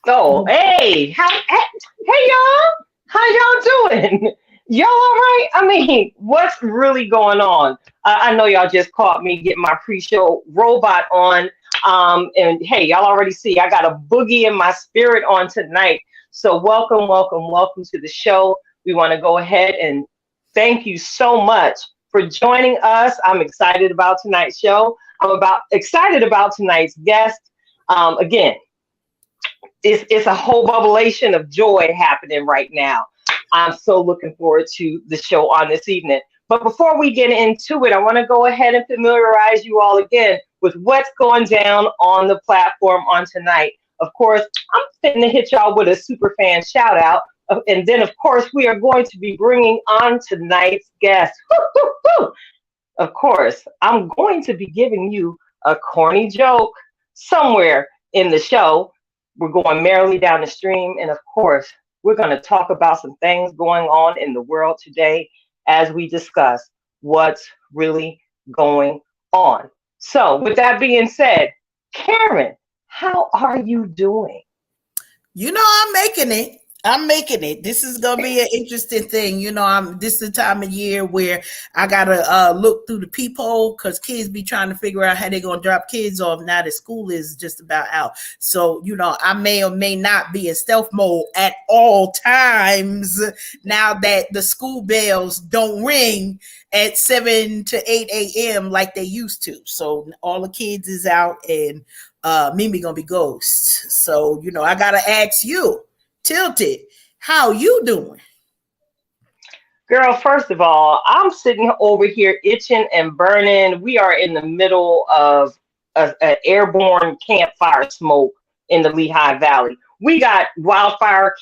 Oh, hey y'all, how y'all doing? Y'all all right? I mean, what's really going on? I know y'all just caught me getting my pre-show robot on, and hey, y'all already see I got a boogie in my spirit on tonight. So welcome, welcome, welcome to the show. We want to go ahead and thank you so much for joining us. I'm excited about tonight's show. I'm about excited about tonight's guest. Again, it's a whole bubbleation of joy happening right now. I'm so looking forward to the show on this evening. But before we get into it, I want to go ahead and familiarize you all again with what's going down on the platform on tonight. Of course, I'm fitting to hit y'all with a super fan shout out. And then, of course, we are going to be bringing on tonight's guest. Woo, woo, woo. Of course, I'm going to be giving you a corny joke somewhere in the show. We're going merrily down the stream. And of course, we're going to talk about some things going on in the world today as we discuss what's really going on. So, with that being said, Karen, how are you doing? I'm making it. I'm making it. This is gonna be an interesting thing. This is the time of year where I gotta look through the peephole because kids be trying to figure out how they're gonna drop kids off now that school is just about out. So, I may or may not be in stealth mode at all times now that the school bells don't ring at 7 to 8 a.m. like they used to. So all the kids is out and Mimi gonna be ghost. So, I gotta ask you, Tilted, how you doing? Girl, first of all, I'm sitting over here itching and burning. We are in the middle of an airborne campfire smoke in the Lehigh Valley. We got wildfire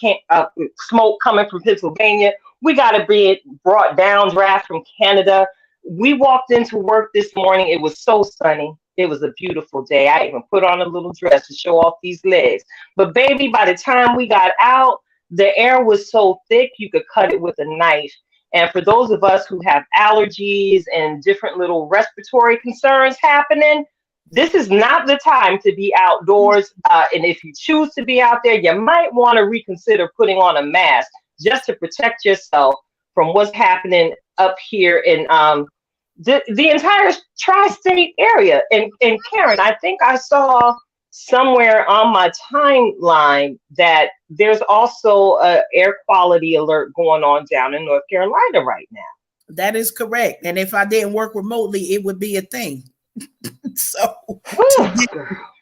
smoke coming from Pennsylvania. We got a bit brought down draft from Canada. We walked into work this morning. It was so sunny. It was a beautiful day. I even put on a little dress to show off these legs. But baby, by the time we got out, the air was so thick you could cut it with a knife. And for those of us who have allergies and different little respiratory concerns happening, this is not the time to be outdoors. And if you choose to be out there, you might want to reconsider putting on a mask just to protect yourself from what's happening up here in the entire tri-state area. And Karen, I think I saw somewhere on my timeline that there's also a air quality alert going on down in North Carolina right now. That is correct. And if I didn't work remotely, it would be a thing. So Whew.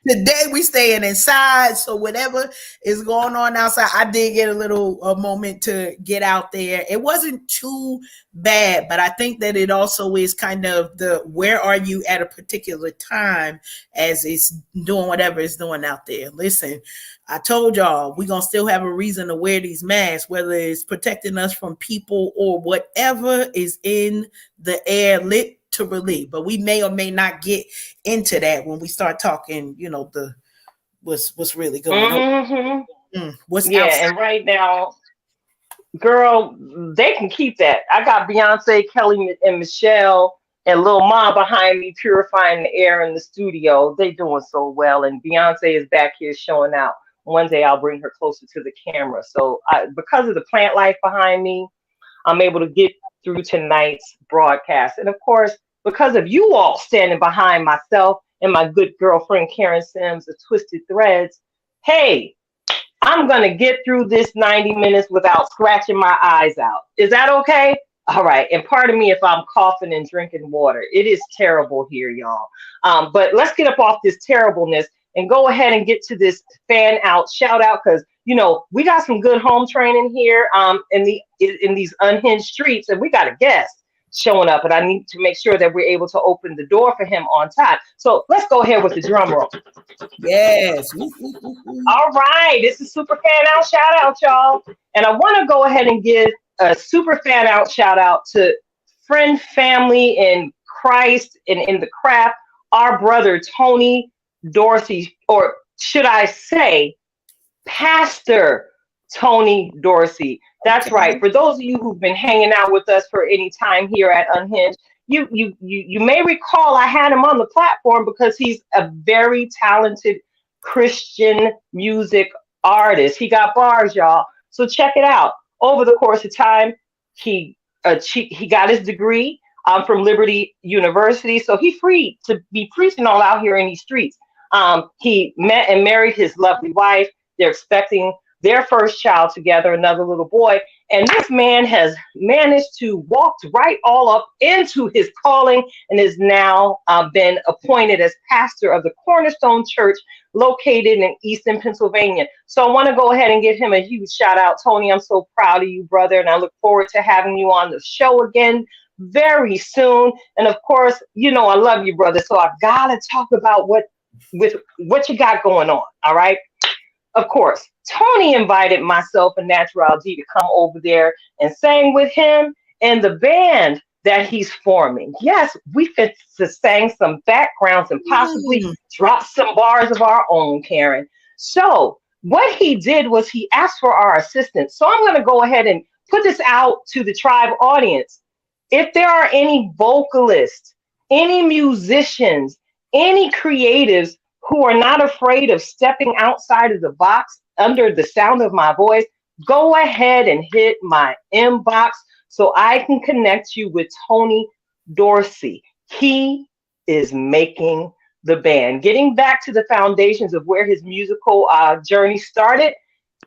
today we staying inside. So whatever is going on outside, I did get a little moment to get out there. It wasn't too bad, but I think that it also is kind of the where are you at a particular time as it's doing whatever it's doing out there. Listen, I told y'all we're gonna still have a reason to wear these masks, whether it's protecting us from people or whatever is in the air literally. But we may or may not get into that when we start talking, the what's really going Mm-hmm. on. What's Yeah, outside. and right now, girl, they can keep that. I got Beyonce, Kelly, and Michelle and Lil Ma behind me purifying the air in the studio. They doing so well, and Beyonce is back here showing out. One day I'll bring her closer to the camera. So because of the plant life behind me, I'm able to get through tonight's broadcast. And of course, because of you all standing behind myself and my good girlfriend Karen Sims of Twisted Threads, hey, I'm going to get through this 90 minutes without scratching my eyes out. Is that okay? All right. And pardon me if I'm coughing and drinking water. It is terrible here, y'all. But let's get up off this terribleness and go ahead and get to this fan out shout out because we got some good home training here in these unhinged streets, and we got a guest showing up, and I need to make sure that we're able to open the door for him on time. So let's go ahead with the drum roll. Yes. All right, this is super fan out shout out, y'all. And I want to go ahead and give a super fan out shout out to friend, family in Christ and in the craft, our brother Tony Dorsey, or should I say, Pastor Tony Dorsey. That's right. For those of you who've been hanging out with us for any time here at Unhinged, you may recall I had him on the platform because he's a very talented Christian music artist. He got bars, y'all. So check it out. Over the course of time, he got his degree from Liberty University. So he free to be preaching all out here in these streets. He met and married his lovely wife. They're expecting their first child together, another little boy. And this man has managed to walk right all up into his calling and is now been appointed as pastor of the Cornerstone Church located in Easton, Pennsylvania. So I want to go ahead and give him a huge shout out. Tony, I'm so proud of you, brother, and I look forward to having you on the show again very soon. And of course, you know I love you, brother. So I gotta talk about what you got going on. All right. Of course, Tony invited myself and Natural D to come over there and sang with him and the band that he's forming. Yes, we fit to sing some backgrounds and possibly drop some bars of our own, Karen. So what he did was he asked for our assistance. So I'm going to go ahead and put this out to the tribe audience. If there are any vocalists, any musicians, any creatives who are not afraid of stepping outside of the box under the sound of my voice, go ahead and hit my inbox so I can connect you with Tony Dorsey. He is making the band. Getting back to the foundations of where his musical journey started,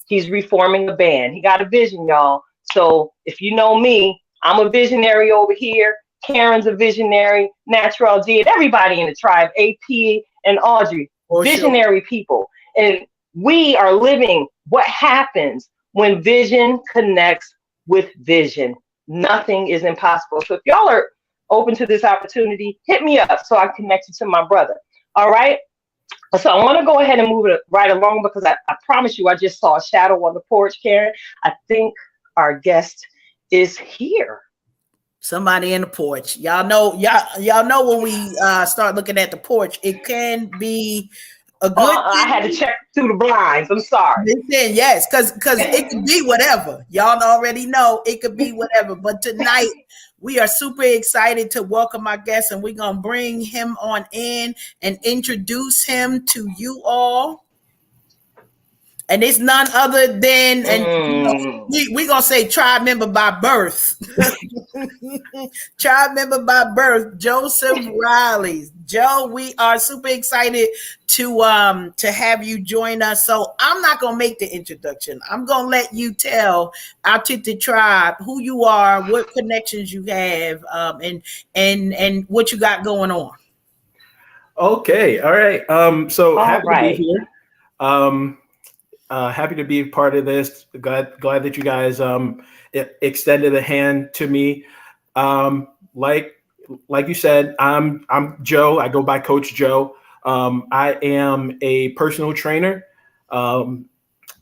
he's reforming the band. He got a vision, y'all. So if you know me, I'm a visionary over here. Karen's a visionary, Natural D, and everybody in the tribe, AP and Audrey, visionary people. And we are living what happens when vision connects with vision. Nothing is impossible. So if y'all are open to this opportunity, hit me up so I can connect you to my brother. All right. So I want to go ahead and move it right along because I promise you, I just saw a shadow on the porch, Karen. I think our guest is here. Somebody in the porch. Y'all know when we start looking at the porch, it can be a good thing. I had to check through the blinds. I'm sorry. Listen, yes, because it could be whatever. Y'all already know it could be whatever. But tonight we are super excited to welcome our guest, and we're gonna bring him on in and introduce him to you all. And it's none other than, and we're going to say tribe member by birth. Tribe member by birth, Joseph Riley. Joe, we are super excited to have you join us. So I'm not going to make the introduction. I'm going to let you tell our Titi tribe who you are, what connections you have, and what you got going on. Okay. All right. So happy to be here. Happy to be a part of this. Glad that you guys extended a hand to me. Like you said, I'm Joe. I go by Coach Joe. I am a personal trainer.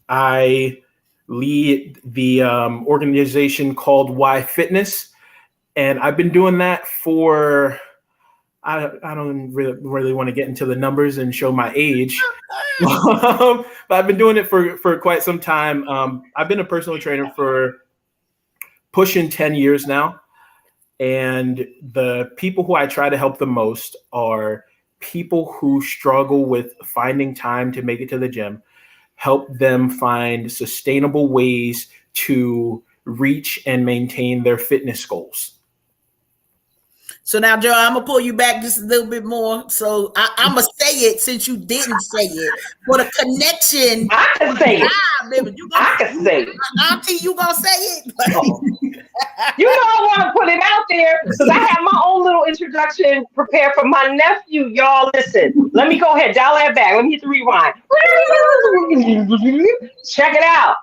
I lead the organization called Y Fitness, and I've been doing that for. I don't really want to get into the numbers and show my age, but I've been doing it for quite some time. I've been a personal trainer for pushing 10 years now. And the people who I try to help the most are people who struggle with finding time to make it to the gym, help them find sustainable ways to reach and maintain their fitness goals. So now, Joe, I'm going to pull you back just a little bit more. So I'm going to say it since you didn't say it. For the connection. I can say it. I can say it. Auntie, you going to say it? You know I want to put it out there because I have my own little introduction prepared for my nephew. Y'all, listen. Let me go ahead. Dial that back. Let me hit the rewind. Check it out.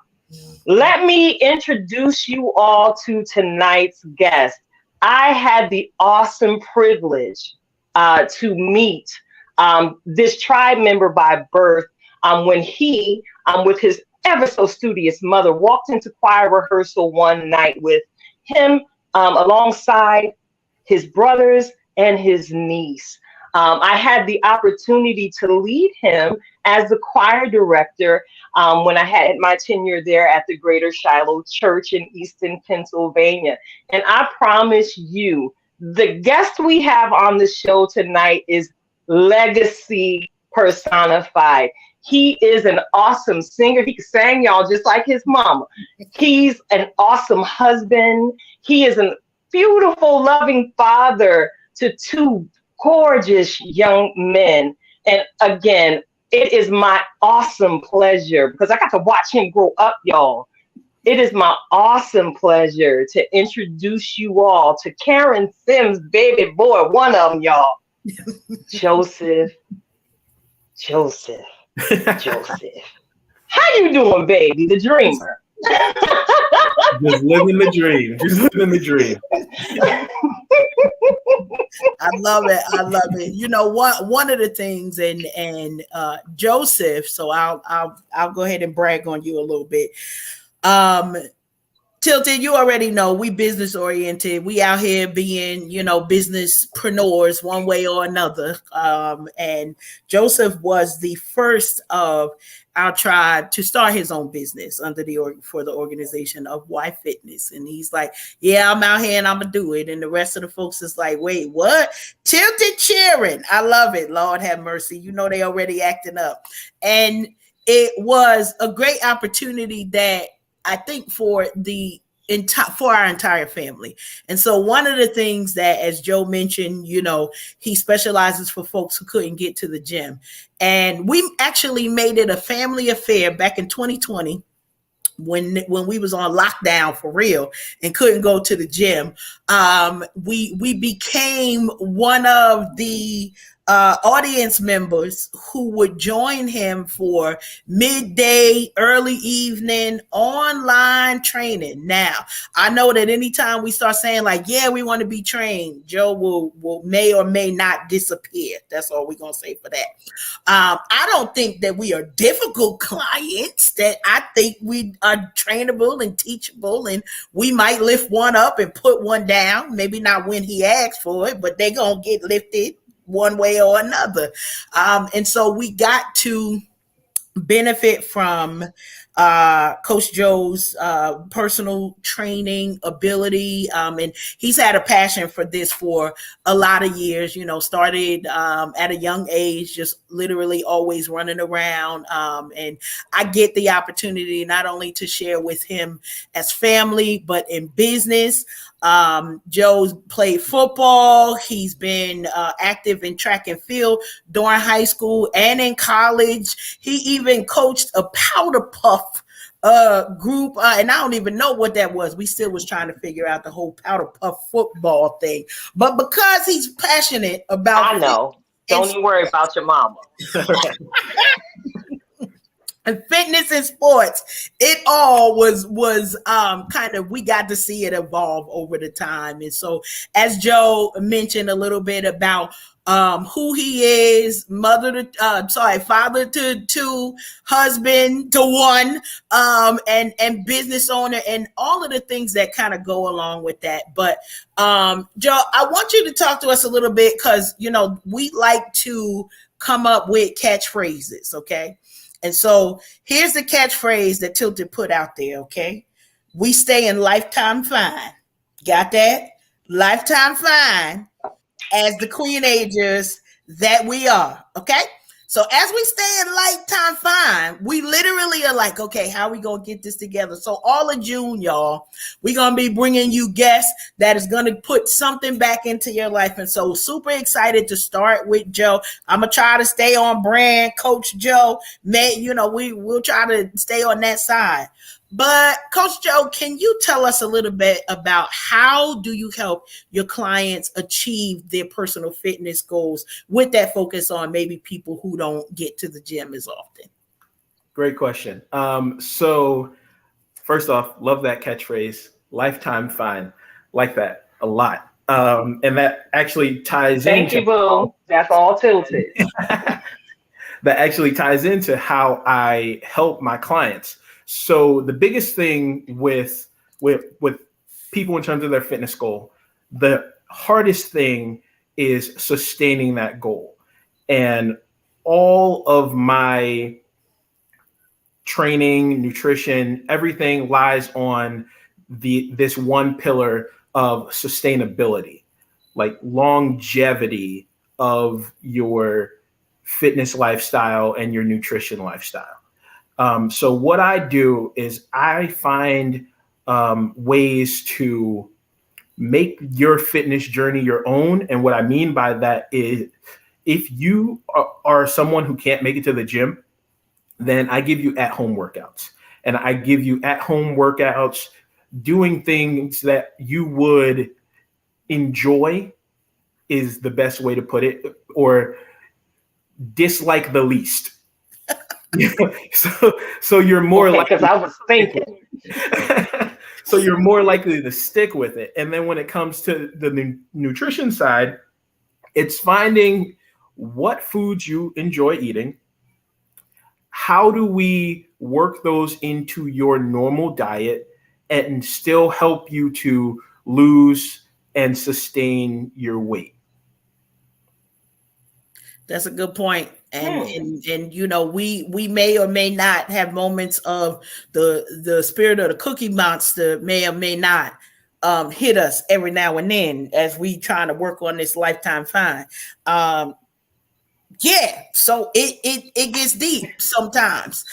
Let me introduce you all to tonight's guest. I had the awesome privilege to meet this tribe member by birth when he, with his ever so studious mother, walked into choir rehearsal one night with him alongside his brothers and his niece. I had the opportunity to lead him as the choir director when I had my tenure there at the Greater Shiloh Church in Easton, Pennsylvania. And I promise you, the guest we have on the show tonight is legacy personified. He is an awesome singer. He can sing, y'all, just like his mama. He's an awesome husband. He is a beautiful, loving father to two gorgeous young men. And again, it is my awesome pleasure because I got to watch him grow up, y'all. It is my awesome pleasure to introduce you all to Karen Sims' baby boy, one of them, y'all. Joseph. Joseph. How you doing, baby? The dreamer. Just living the dream. Just living the dream. I love it. I love it. You know, one of the things, and Joseph. So I'll go ahead and brag on you a little bit. Tilted, you already know we business oriented. We out here being, businesspreneurs one way or another. And Joseph was the first of our tribe to start his own business for the organization of Y Fitness. And he's like, yeah, I'm out here and I'm gonna do it. And the rest of the folks is like, wait, what? Tilted cheering. I love it. Lord have mercy. You know, they already acting up. And it was a great opportunity that I think for our entire family. And so one of the things that, as Joe mentioned, he specializes for folks who couldn't get to the gym. And we actually made it a family affair back in 2020 when we was on lockdown for real and couldn't go to the gym. We became one of the audience members who would join him for midday, early evening online training. Now, I know that anytime we start saying like, yeah, we want to be trained, Joe will may or may not disappear. That's all we're going to say for that. I don't think that we are difficult clients, that I think we are trainable and teachable, and we might lift one up and put one down. Maybe not when he asks for it, but they're going to get lifted one way or another. And so we got to benefit from Coach Joe's personal training ability. And he's had a passion for this for a lot of years, started at a young age, just literally always running around. And I get the opportunity not only to share with him as family, but in business. Joe's played football. He's been active in track and field during high school and in college. He even coached a powder puff group, and I don't even know what that was. We still was trying to figure out the whole powder puff football thing. But because he's passionate about, I know. Don't you worry about your mama. And fitness and sports, it all was kind of, we got to see it evolve over the time. And so, as Joe mentioned a little bit about who he is, father to two, husband to one, and business owner, and all of the things that kind of go along with that. But Joe, I want you to talk to us a little bit, because we like to come up with catchphrases, okay? And so here's the catchphrase that Tilted put out there, okay? We stay in lifetime fine. Got that? Lifetime fine as the queenagers that we are, okay? So as we stay in lifetime fine, we literally are like, okay, how are we going to get this together? So all of June, y'all, we're going to be bringing you guests that is going to put something back into your life. And so super excited to start with Joe. I'm going to try to stay on brand, Coach Joe. We'll try to stay on that side. But Coach Joe, can you tell us a little bit about how do you help your clients achieve their personal fitness goals with that focus on maybe people who don't get to the gym as often? Great question. So first off, love that catchphrase, lifetime fine. Like that a lot. And that actually ties Thank you, boo. That's all Tilted. That actually ties into how I help my clients. So the biggest thing with people in terms of their fitness goal, the hardest thing is sustaining that goal. And all of my training, nutrition, everything lies on this one pillar of sustainability, like longevity of your fitness lifestyle and your nutrition lifestyle. So what I do is I find ways to make your fitness journey your own. And what I mean by that is if you are someone who can't make it to the gym, then I give you at-home workouts. And I give you at-home workouts doing things that you would enjoy is the best way to put it, or dislike the least. so you're more because I was thinking. So you're more likely to stick with it. And then when it comes to the nutrition side, it's finding what foods you enjoy eating. How do we work those into your normal diet and still help you to lose and sustain your weight? That's a good point. And you know, we may or may not have moments of the spirit of the cookie monster may or may not hit us every now and then as we trying to work on this lifetime fine. Yeah, so it gets deep sometimes.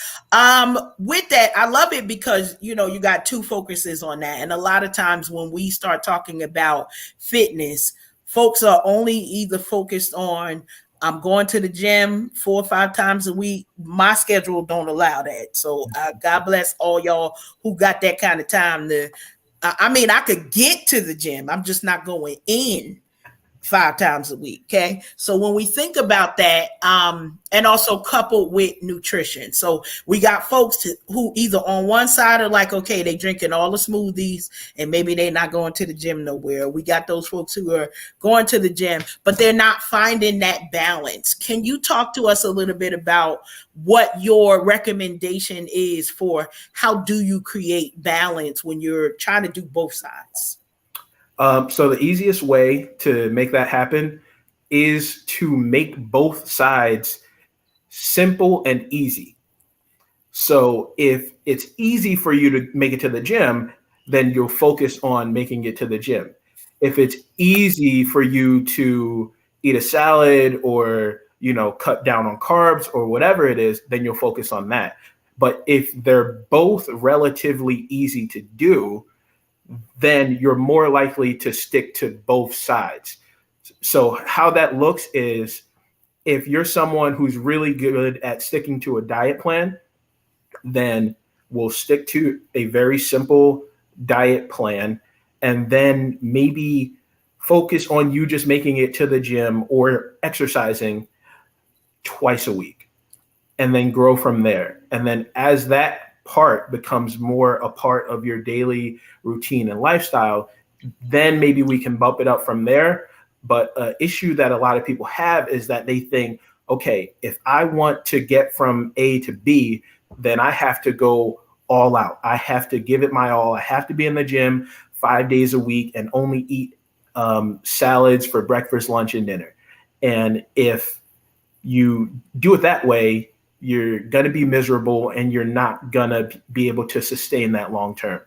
With that, I love it because you know you got two focuses on that, and a lot of times when we start talking about fitness, folks are only either focused on I'm going to the gym 4 or 5 times a week. My schedule don't allow that, so God bless all y'all who got that kind of time. I mean, I could get to the gym, I'm just not going in 5 times a week. Okay. So when we think about that, and also coupled with nutrition. So we got folks who either on one side are like, okay, they drinking all the smoothies and maybe they're not going to the gym nowhere. We got those folks who are going to the gym, but they're not finding that balance. Can you talk to us a little bit about what your recommendation is for how do you create balance when you're trying to do both sides? So the easiest way to make that happen is to make both sides simple and easy. So if it's easy for you to make it to the gym, then you'll focus on making it to the gym. If it's easy for you to eat a salad or, you know, cut down on carbs or whatever it is, then you'll focus on that. But if they're both relatively easy to do, then you're more likely to stick to both sides. So how that looks is if you're someone who's really good at sticking to a diet plan, then we'll stick to a very simple diet plan and then maybe focus on you just making it to the gym or exercising twice a week and then grow from there. And then as that part becomes more a part of your daily routine and lifestyle, then maybe we can bump it up from there. But an issue that a lot of people have is that they think, okay, if I want to get from A to B, then I have to go all out. I have to give it my all. I have to be in the gym 5 days a week and only eat salads for breakfast, lunch, and dinner. And if you do it that way, you're going to be miserable and you're not going to be able to sustain that long term.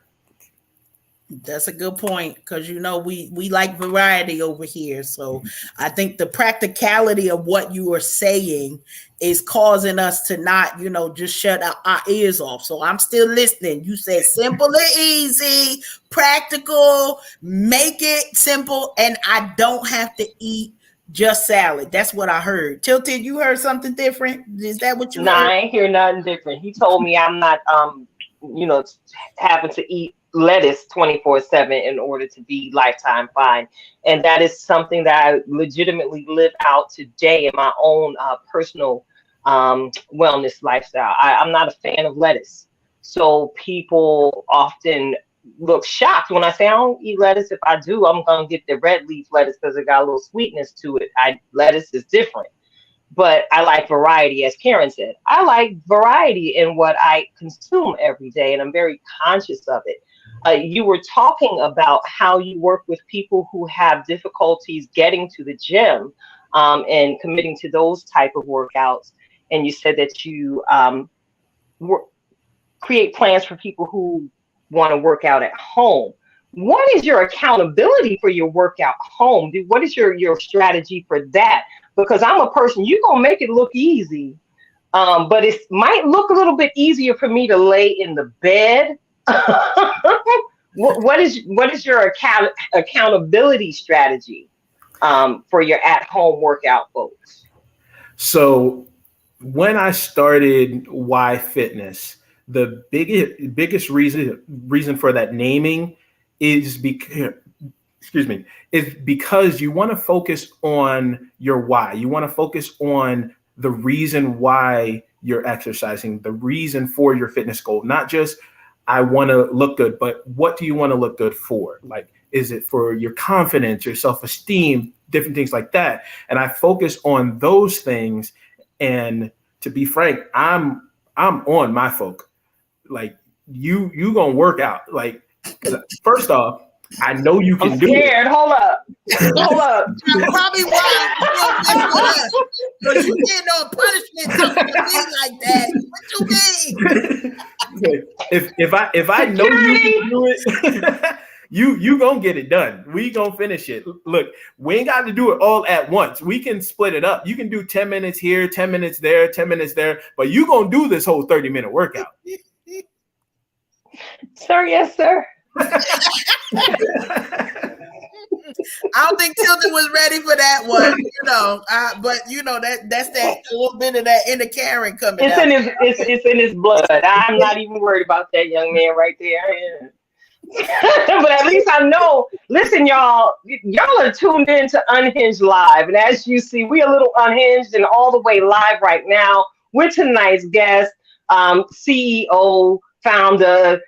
That's a good point because, you know, we like variety over here. So I think the practicality of what you are saying is causing us to not, you know, just shut our ears off. So I'm still listening. You said simple and easy, practical, make it simple. And I don't have to eat just salad. That's what I heard. Tilted, you heard something different? Is that what you heard? I ain't hear nothing different. He told me I'm not, you know, having to eat lettuce 24/7 in order to be lifetime fine. And that is something that I legitimately live out today in my own personal wellness lifestyle. I'm not a fan of lettuce. So people often look shocked when I say I don't eat lettuce. If I do, I'm going to get the red leaf lettuce because it got a little sweetness to it. Lettuce is different. But I like variety, as Karen said. I like variety in what I consume every day, and I'm very conscious of it. You were talking about how you work with people who have difficulties getting to the gym and committing to those type of workouts. And you said that you create plans for people who want to work out at home. What is your accountability for your workout home? What is your strategy for that because I'm a person, you're gonna make it look easy. But it might look a little bit easier for me to lay in the bed. What is your accountability strategy for your at home workout folks? So when I started Y Fitness, the biggest reason for that naming is because, excuse me, is because you want to focus on your why. You want to focus on the reason why you're exercising, the reason for your fitness goal, not just I want to look good, but what do you want to look good for? Like, is it for your confidence, your self-esteem, different things like that? And I focus on those things. And to be frank, I'm on my folk. Like you gonna work out. Like, because first off, I know you can I'm do it. scared. Hold up. Hold up. That's probably why you don't mess with us. Because you get no punishment coming to me like that. What you mean? If I know you can do it, you gonna get it done. We gonna finish it. Look, we ain't got to do it all at once. We can split it up. You can do 10 minutes here, 10 minutes there, 10 minutes there, but you gonna do this whole 30-minute workout. Sir, yes, sir. I don't think Tilden was ready for that one, but that's that a little bit of that inner Karen coming It's out. it's in his blood. I'm not even worried about that young man right there. Yeah. But at least I know. Listen, y'all are tuned in to Unhinged Live, and as you see, we are a little unhinged and all the way live right now with tonight's guest, CEO, founder,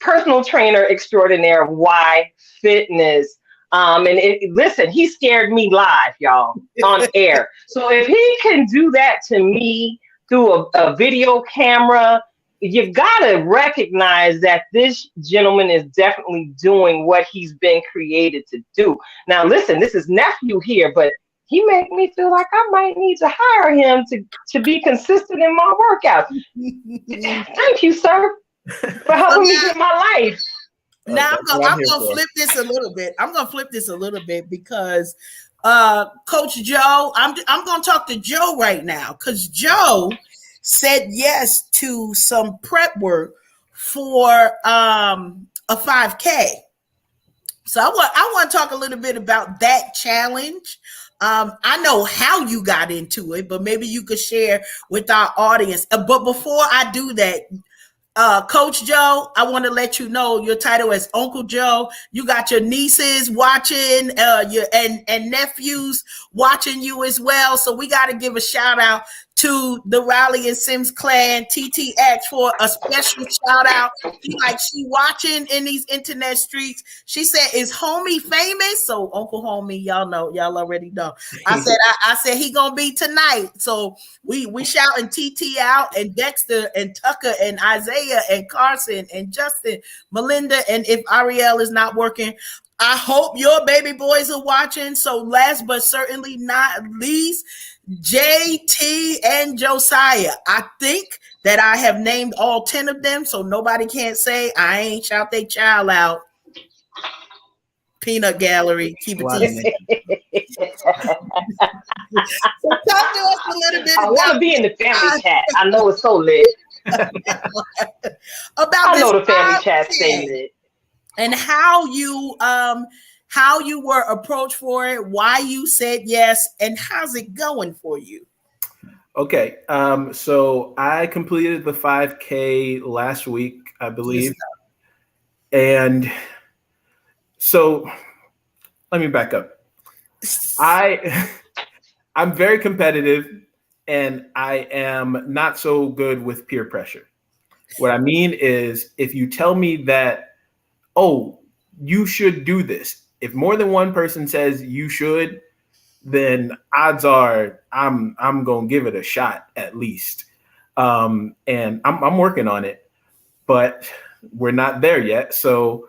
personal trainer extraordinaire of Y Fitness. Listen, he scared me live, y'all, on air. So if he can do that to me through a video camera, you've got to recognize that this gentleman is definitely doing what he's been created to do. Now, listen, this is nephew here, but he made me feel like I might need to hire him to be consistent in my workouts. Thank you, sir, for helping me get my life. Now I'm gonna flip this a little bit. I'm gonna flip this a little bit because Coach Joe, I'm gonna talk to Joe right now because Joe said yes to some prep work for a 5K. So I want to talk a little bit about that challenge. I know how you got into it, but maybe you could share with our audience. But before I do that, Coach Joe, I want to let you know your title is Uncle Joe. You got your nieces watching, and nephews watching you as well. So we got to give a shout out to the Riley and Sims clan, TTX, for a special shout out. She watching in these internet streets. She said, "Is homie famous?" So Uncle Homie, y'all already know. I said he gonna be tonight. So we shouting TT out, and Dexter and Tucker and Isaiah and Carson and Justin, Melinda, and if Ariel is not working, I hope your baby boys are watching. So last but certainly not least, JT and Josiah. I think that I have named all 10 of them, so nobody can't say I ain't shout their child out. Peanut Gallery, keep it easy. So talk to us a little bit. I want to be in the family chat. I know it's so lit. I know the family chat stay lit. And how you were approached for it, why you said yes, and how's it going for you? Okay, so I completed the 5K last week, I believe. And so let me back up. I'm very competitive, and I am not so good with peer pressure. What I mean is, if you tell me that, oh, you should do this, if more than one person says you should, then odds are I'm gonna give it a shot at least. And I'm working on it, but we're not there yet. So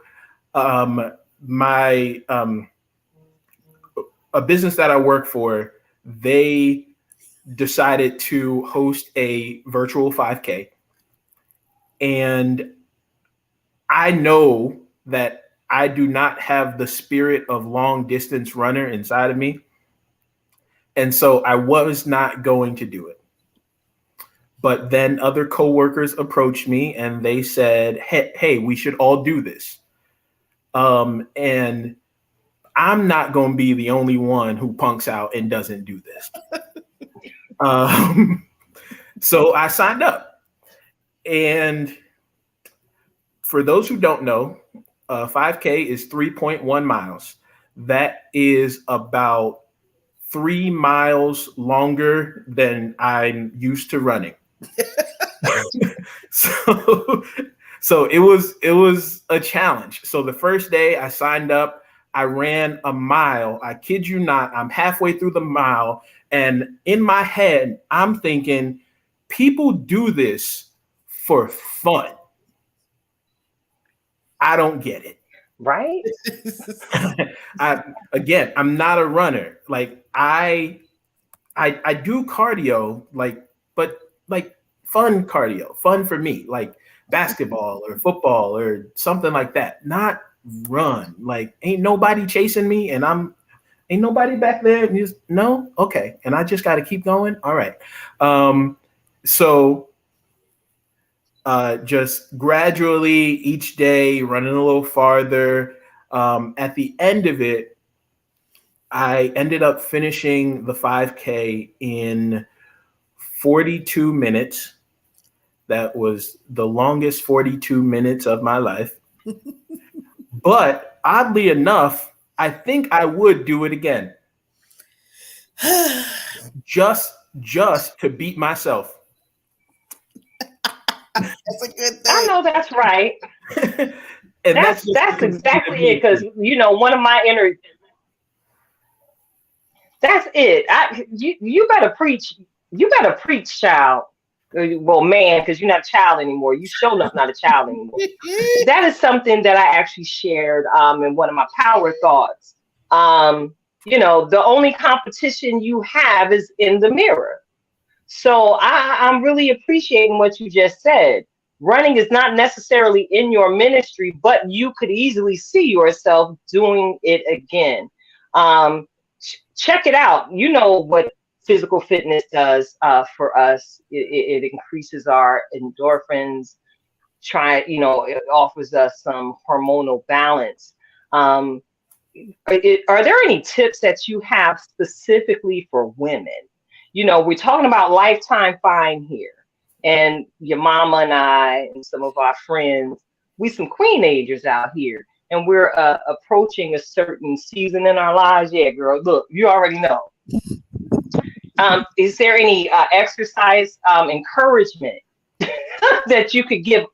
my a business that I work for, they decided to host a virtual 5K. And I know that I do not have the spirit of long distance runner inside of me. And so I was not going to do it. But then other coworkers approached me and they said, hey, we should all do this. And I'm not going to be the only one who punks out and doesn't do this. So I signed up. And for those who don't know, 5K is 3.1 miles. That is about 3 miles longer than I'm used to running. So it was a challenge. So the first day I signed up, I ran a mile. I kid you not, I'm halfway through the mile. And in my head, I'm thinking, people do this for fun. I don't get it. Right? I'm not a runner. Like I do cardio, but fun cardio, fun for me, like basketball or football or something like that. Not run. Like ain't nobody chasing me, and ain't nobody back there. No, okay, and I just got to keep going. All right, so. Just gradually each day running a little farther. At the end of it, I ended up finishing the 5K in 42 minutes. That was the longest 42 minutes of my life. But oddly enough, I think I would do it again. Just to beat myself. That's a good thing. I know that's right. And that's exactly it. Because one of my inner. That's it. You better preach. You better preach, child. Well, man, because you're not a child anymore. You sure enough not a child anymore. That is something that I actually shared in one of my power thoughts. The only competition you have is in the mirror. So I'm really appreciating what you just said. Running is not necessarily in your ministry, but you could easily see yourself doing it again. Check it out. You know what physical fitness does for us. It increases our endorphins. It offers us some hormonal balance. Are there any tips that you have specifically for women? We're talking about Lifetime Fine here, and your mama and I and some of our friends, we some queenagers out here, and we're approaching a certain season in our lives. Yeah, girl, look, you already know. Is there any exercise encouragement that you could give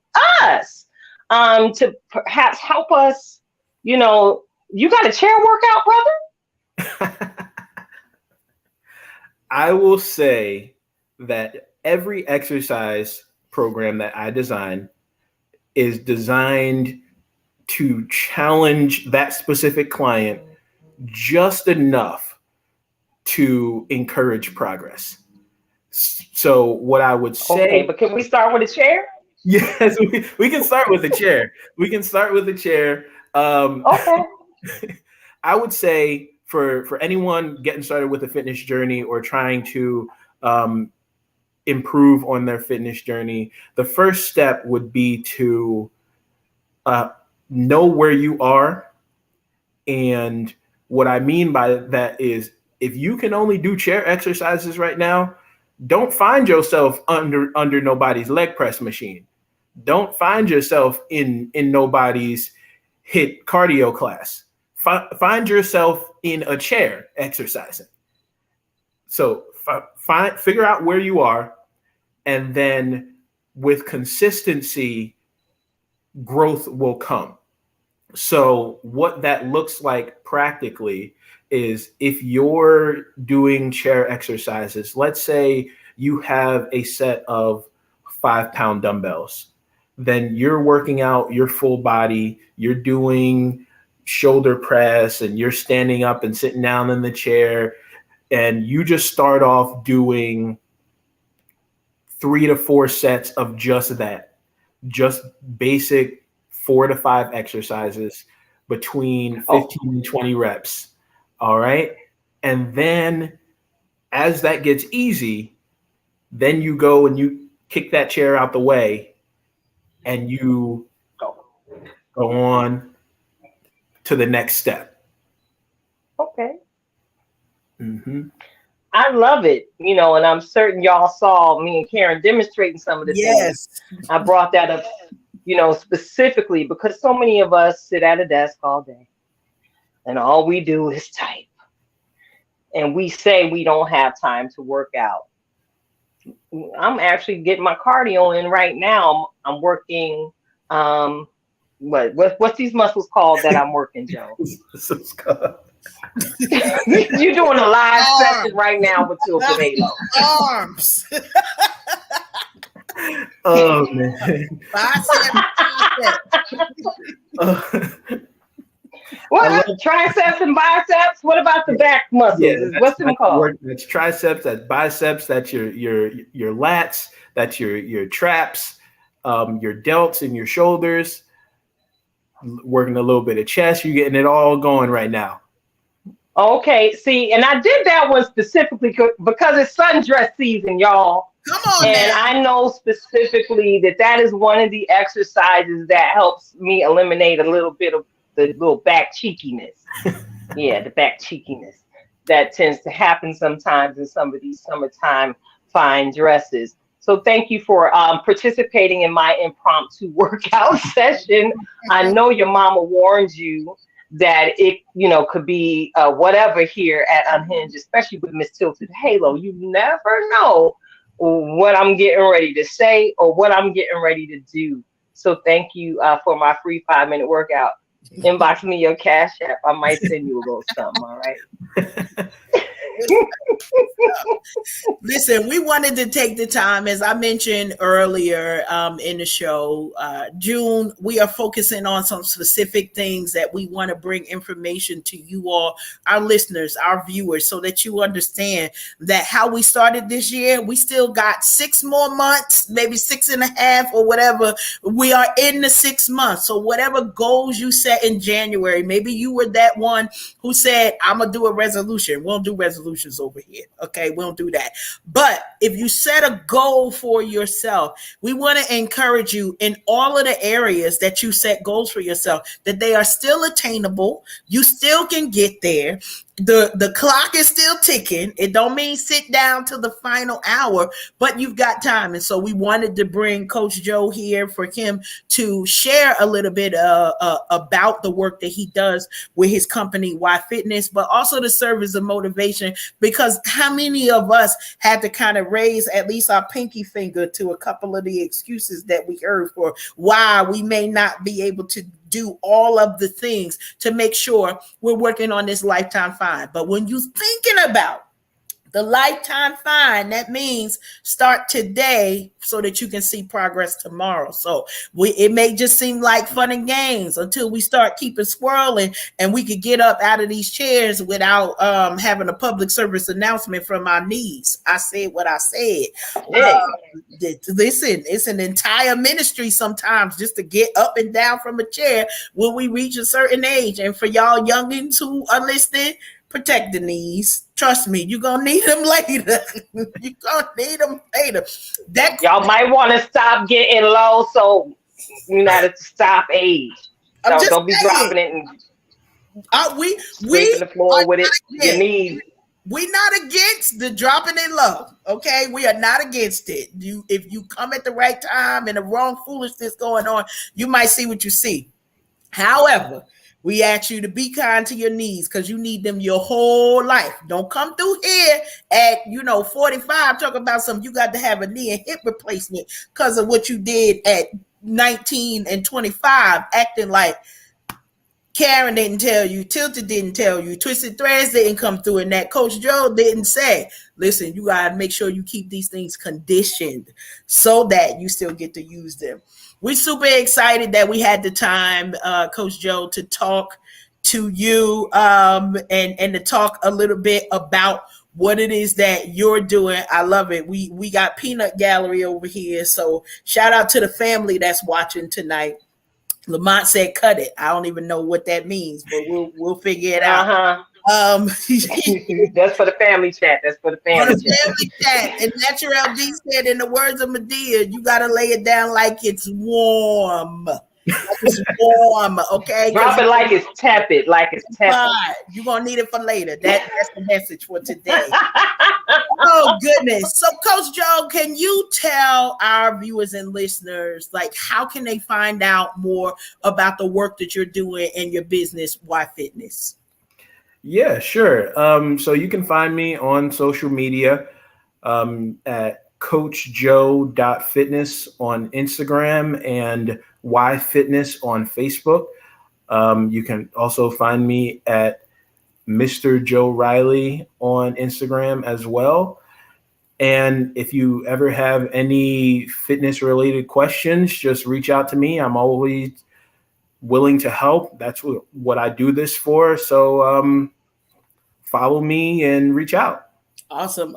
us to perhaps help us? You got a chair workout, brother? I will say that every exercise program that I design is designed to challenge that specific client just enough to encourage progress. So what I would say... Okay, but can we start with a chair? Yes, we can start with a chair. We can start with a chair. Okay. I would say for anyone getting started with a fitness journey or trying to improve on their fitness journey, the first step would be to know where you are. And what I mean by that is, if you can only do chair exercises right now, don't find yourself under nobody's leg press machine. Don't find yourself in nobody's HIIT cardio class. Find yourself in a chair exercising. So figure out where you are, and then with consistency, growth will come. So what that looks like practically is, if you're doing chair exercises, let's say you have a set of 5-pound dumbbells, then you're working out your full body, you're doing shoulder press, and you're standing up and sitting down in the chair, and you just start off doing 3 to 4 sets of just that, just basic 4 to 5 exercises between 15 and 20 reps. All right. And then As that gets easy, then you go and you kick that chair out the way and you go on to the next step. Okay. Mm-hmm. I love it, and I'm certain y'all saw me and Karen demonstrating some of the things. I brought that up, specifically because so many of us sit at a desk all day and all we do is type. And we say we don't have time to work out. I'm actually getting my cardio in right now. I'm working, what's these muscles called that I'm working, Joe? You're doing a live session right now with Tilted Halo. Arms. Oh man. Bicep. What? Triceps and biceps? What about the back muscles? Yeah, What's them called? That's triceps, that's biceps, that's your lats, that's your traps, your delts and your shoulders. Working a little bit of chest. You're getting it all going right now. Okay, see, and I did that one specifically because it's sundress season, y'all. Come on, and now. I know specifically that is one of the exercises that helps me eliminate a little bit of the little back cheekiness. Yeah, the back cheekiness that tends to happen sometimes in some of these summertime fine dresses. So thank you for participating in my impromptu workout session. I know your mama warned you that it, could be whatever here at Unhinged, especially with Miss Tilted Halo. You never know what I'm getting ready to say or what I'm getting ready to do. So thank you for my free 5-minute workout. Inbox me your Cash App. I might send you a little something, all right? Listen, we wanted to take the time, as I mentioned earlier in the show, June, we are focusing on some specific things that we want to bring information to you all, our listeners, our viewers, so that you understand that how we started this year, we still got 6 more months, maybe 6.5 or whatever. We are in the 6 months. So whatever goals you set in January, maybe you were that one who said, I'm going to do a resolution. We'll do resolutions over here. Okay, we don't do that. But if you set a goal for yourself, we want to encourage you in all of the areas that you set goals for yourself, that they are still attainable. You still can get there. The clock is still ticking. It don't mean sit down till the final hour, but you've got time. And so we wanted to bring Coach Joe here for him to share a little bit about the work that he does with his company, Why Fitness, but also to serve as a motivation, because how many of us had to kind of raise at least our pinky finger to a couple of the excuses that we heard for why we may not be able to do all of the things to make sure we're working on this lifetime fine. But when you're thinking about the lifetime fine, that means start today so that you can see progress tomorrow. So it may just seem like fun and games until we start keeping swirling and we could get up out of these chairs without having a public service announcement from our knees. I said what I said. Listen, it's an entire ministry sometimes just to get up and down from a chair when we reach a certain age. And for y'all youngins who are listening, protect the knees. Trust me, you're going to need them later. You're going to need them later. Y'all might want to stop getting low so you know to stop age. So don't be dropping it and we scraping the floor with it. Your knees. We're not against the dropping it low, okay? We are not against it. If you come at the right time and the wrong foolishness going on, you might see what you see. However, we ask you to be kind to your knees because you need them your whole life. Don't come through here at 45 talking about something. You got to have a knee and hip replacement because of what you did at 19 and 25, acting like Karen didn't tell you, Tilted didn't tell you, Twisted Threads didn't come through, and that Coach Joe didn't say. Listen, you got to make sure you keep these things conditioned so that you still get to use them. We're super excited that we had the time, Coach Joe, to talk to you and to talk a little bit about what it is that you're doing. I love it. We got Peanut Gallery over here, so shout out to the family that's watching tonight. Lamont said, "Cut it." I don't even know what that means, but we'll figure it out. That's for the family chat. That's for the On a family chat. family chat, and Natural LG said, in the words of Medea, you gotta lay it down like it's warm. Like it's warm, okay? Because Drop it like it's tepid, like it's tepid. you're gonna need it for later. That's the message for today. Oh goodness. So Coach Joe, can you tell our viewers and listeners, like, how can they find out more about the work that you're doing in your business, Why Fitness? Yeah, sure. So you can find me on social media at coachjoe.fitness on Instagram and Why Fitness on Facebook. You can also find me at Mr. Joe Riley on Instagram as well. And if you ever have any fitness related questions, just reach out to me. I'm always willing to help. That's what I do this for. So follow me and reach out. Awesome.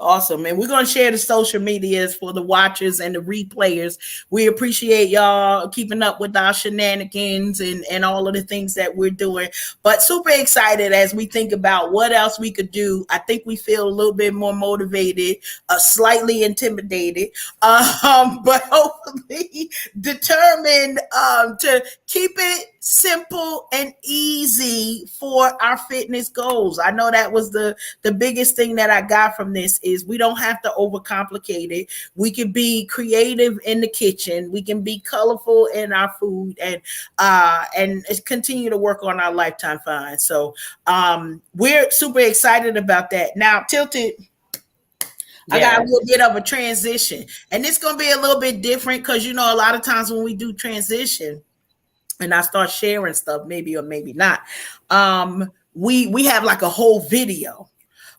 And we're going to share the social medias for the watchers and the replayers. We appreciate y'all keeping up with our shenanigans and all of the things that we're doing. But super excited as we think about what else we could do. I think we feel a little bit more motivated, slightly intimidated, but hopefully determined to keep it simple and easy for our fitness goals. I know that was the biggest thing that I got from this is we don't have to overcomplicate it. We can be creative in the kitchen. We can be colorful in our food and continue to work on our lifetime fine. So we're super excited about that. Now, Tilted, I got a little bit of a transition, and it's going to be a little bit different because, a lot of times when we do transition, and I start sharing stuff, maybe or maybe not. We have like a whole video,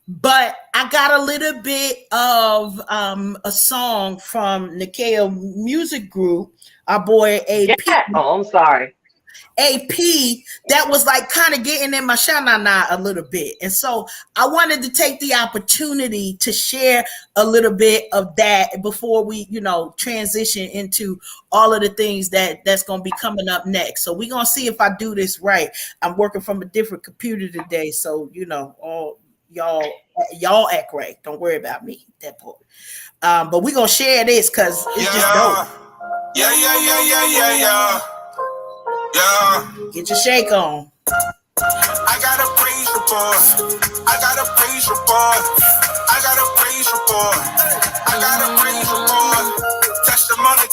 but I got a little bit of a song from Nikkei Music Group, our boy AP. Yeah. Oh, I'm sorry. AP that was like kind of getting in my shanana a little bit. And so I wanted to take the opportunity to share a little bit of that before we, transition into all of the things that's going to be coming up next. So we're going to see if I do this right. I'm working from a different computer today. So, all y'all act right. Don't worry about me, that part. But we're going to share this because it's just dope. Yeah. Get your shake on. I got a praise report. I got a praise report. I got a praise report. I got a praise report. Testimony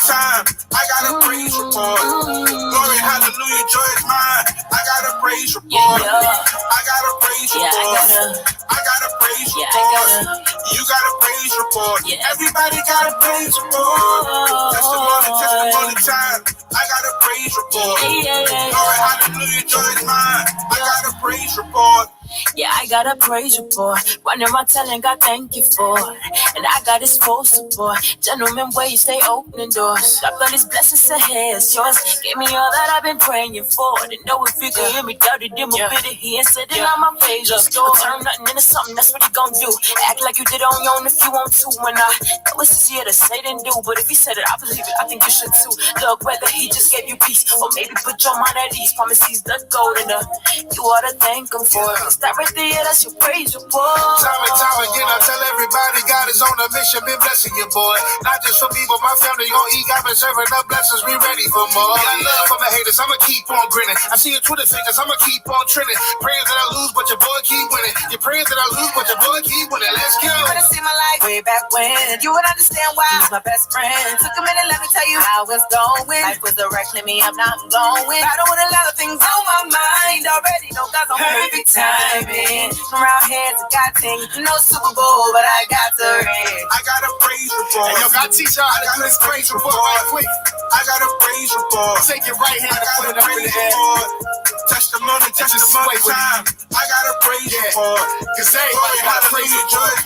time. I got a praise report. Glory, hallelujah, joy is mine. I got a praise report. I got a praise report. I got a praise report. You got a praise report. Everybody got a praise report. Testimony time. I got a praise report. Glory, hallelujah, joy is mine. I got a praise report. Yeah, I got a praise report. Running around telling God thank you for it. And I got his full support. Gentlemen, where you stay opening doors. I got his blessings ahead, it's yours. Give me all that I've been praying for. Didn't know if you could hear me dirty, then my bitter. He ain't sitting on my page. Turn nothing into something, that's what he gon' do. Act like you did on your own if you want to. When I know it's easier to say than do. But if he said it, I believe it, I think you should too. Look, whether he just gave you peace or maybe put your mind at ease. Promise he's the gold in the you ought to thank him for it. That right there, that's your praise report. Time and time again, I tell everybody God is on a mission, been blessing you, boy. Not just for me, but my family gon' eat. God been serving up blessings, we ready for more. Got love for my haters, I'ma keep on grinning. I see your Twitter fingers, I'ma keep on trending. Praying that I lose, but your boy keep winning. You're praying that I lose, but your boy keep winning. Let's go. You would've seen my life way back when. You would understand why he's my best friend. Took a minute, let me tell you how it's going. Life was a wreck, let me up, now I'm going. I don't want a lot of things on my mind. Already know God's on perfect timing. Around here, it's a God thing. No Super Bowl, but I got the ring. I got a praise report. Hey, yo, God teach y'all how to do this praise report right quick. I got a praise report. Take your right hand and put it up in the air. Testimony time. I got a praise report. Cause everybody got a praise report.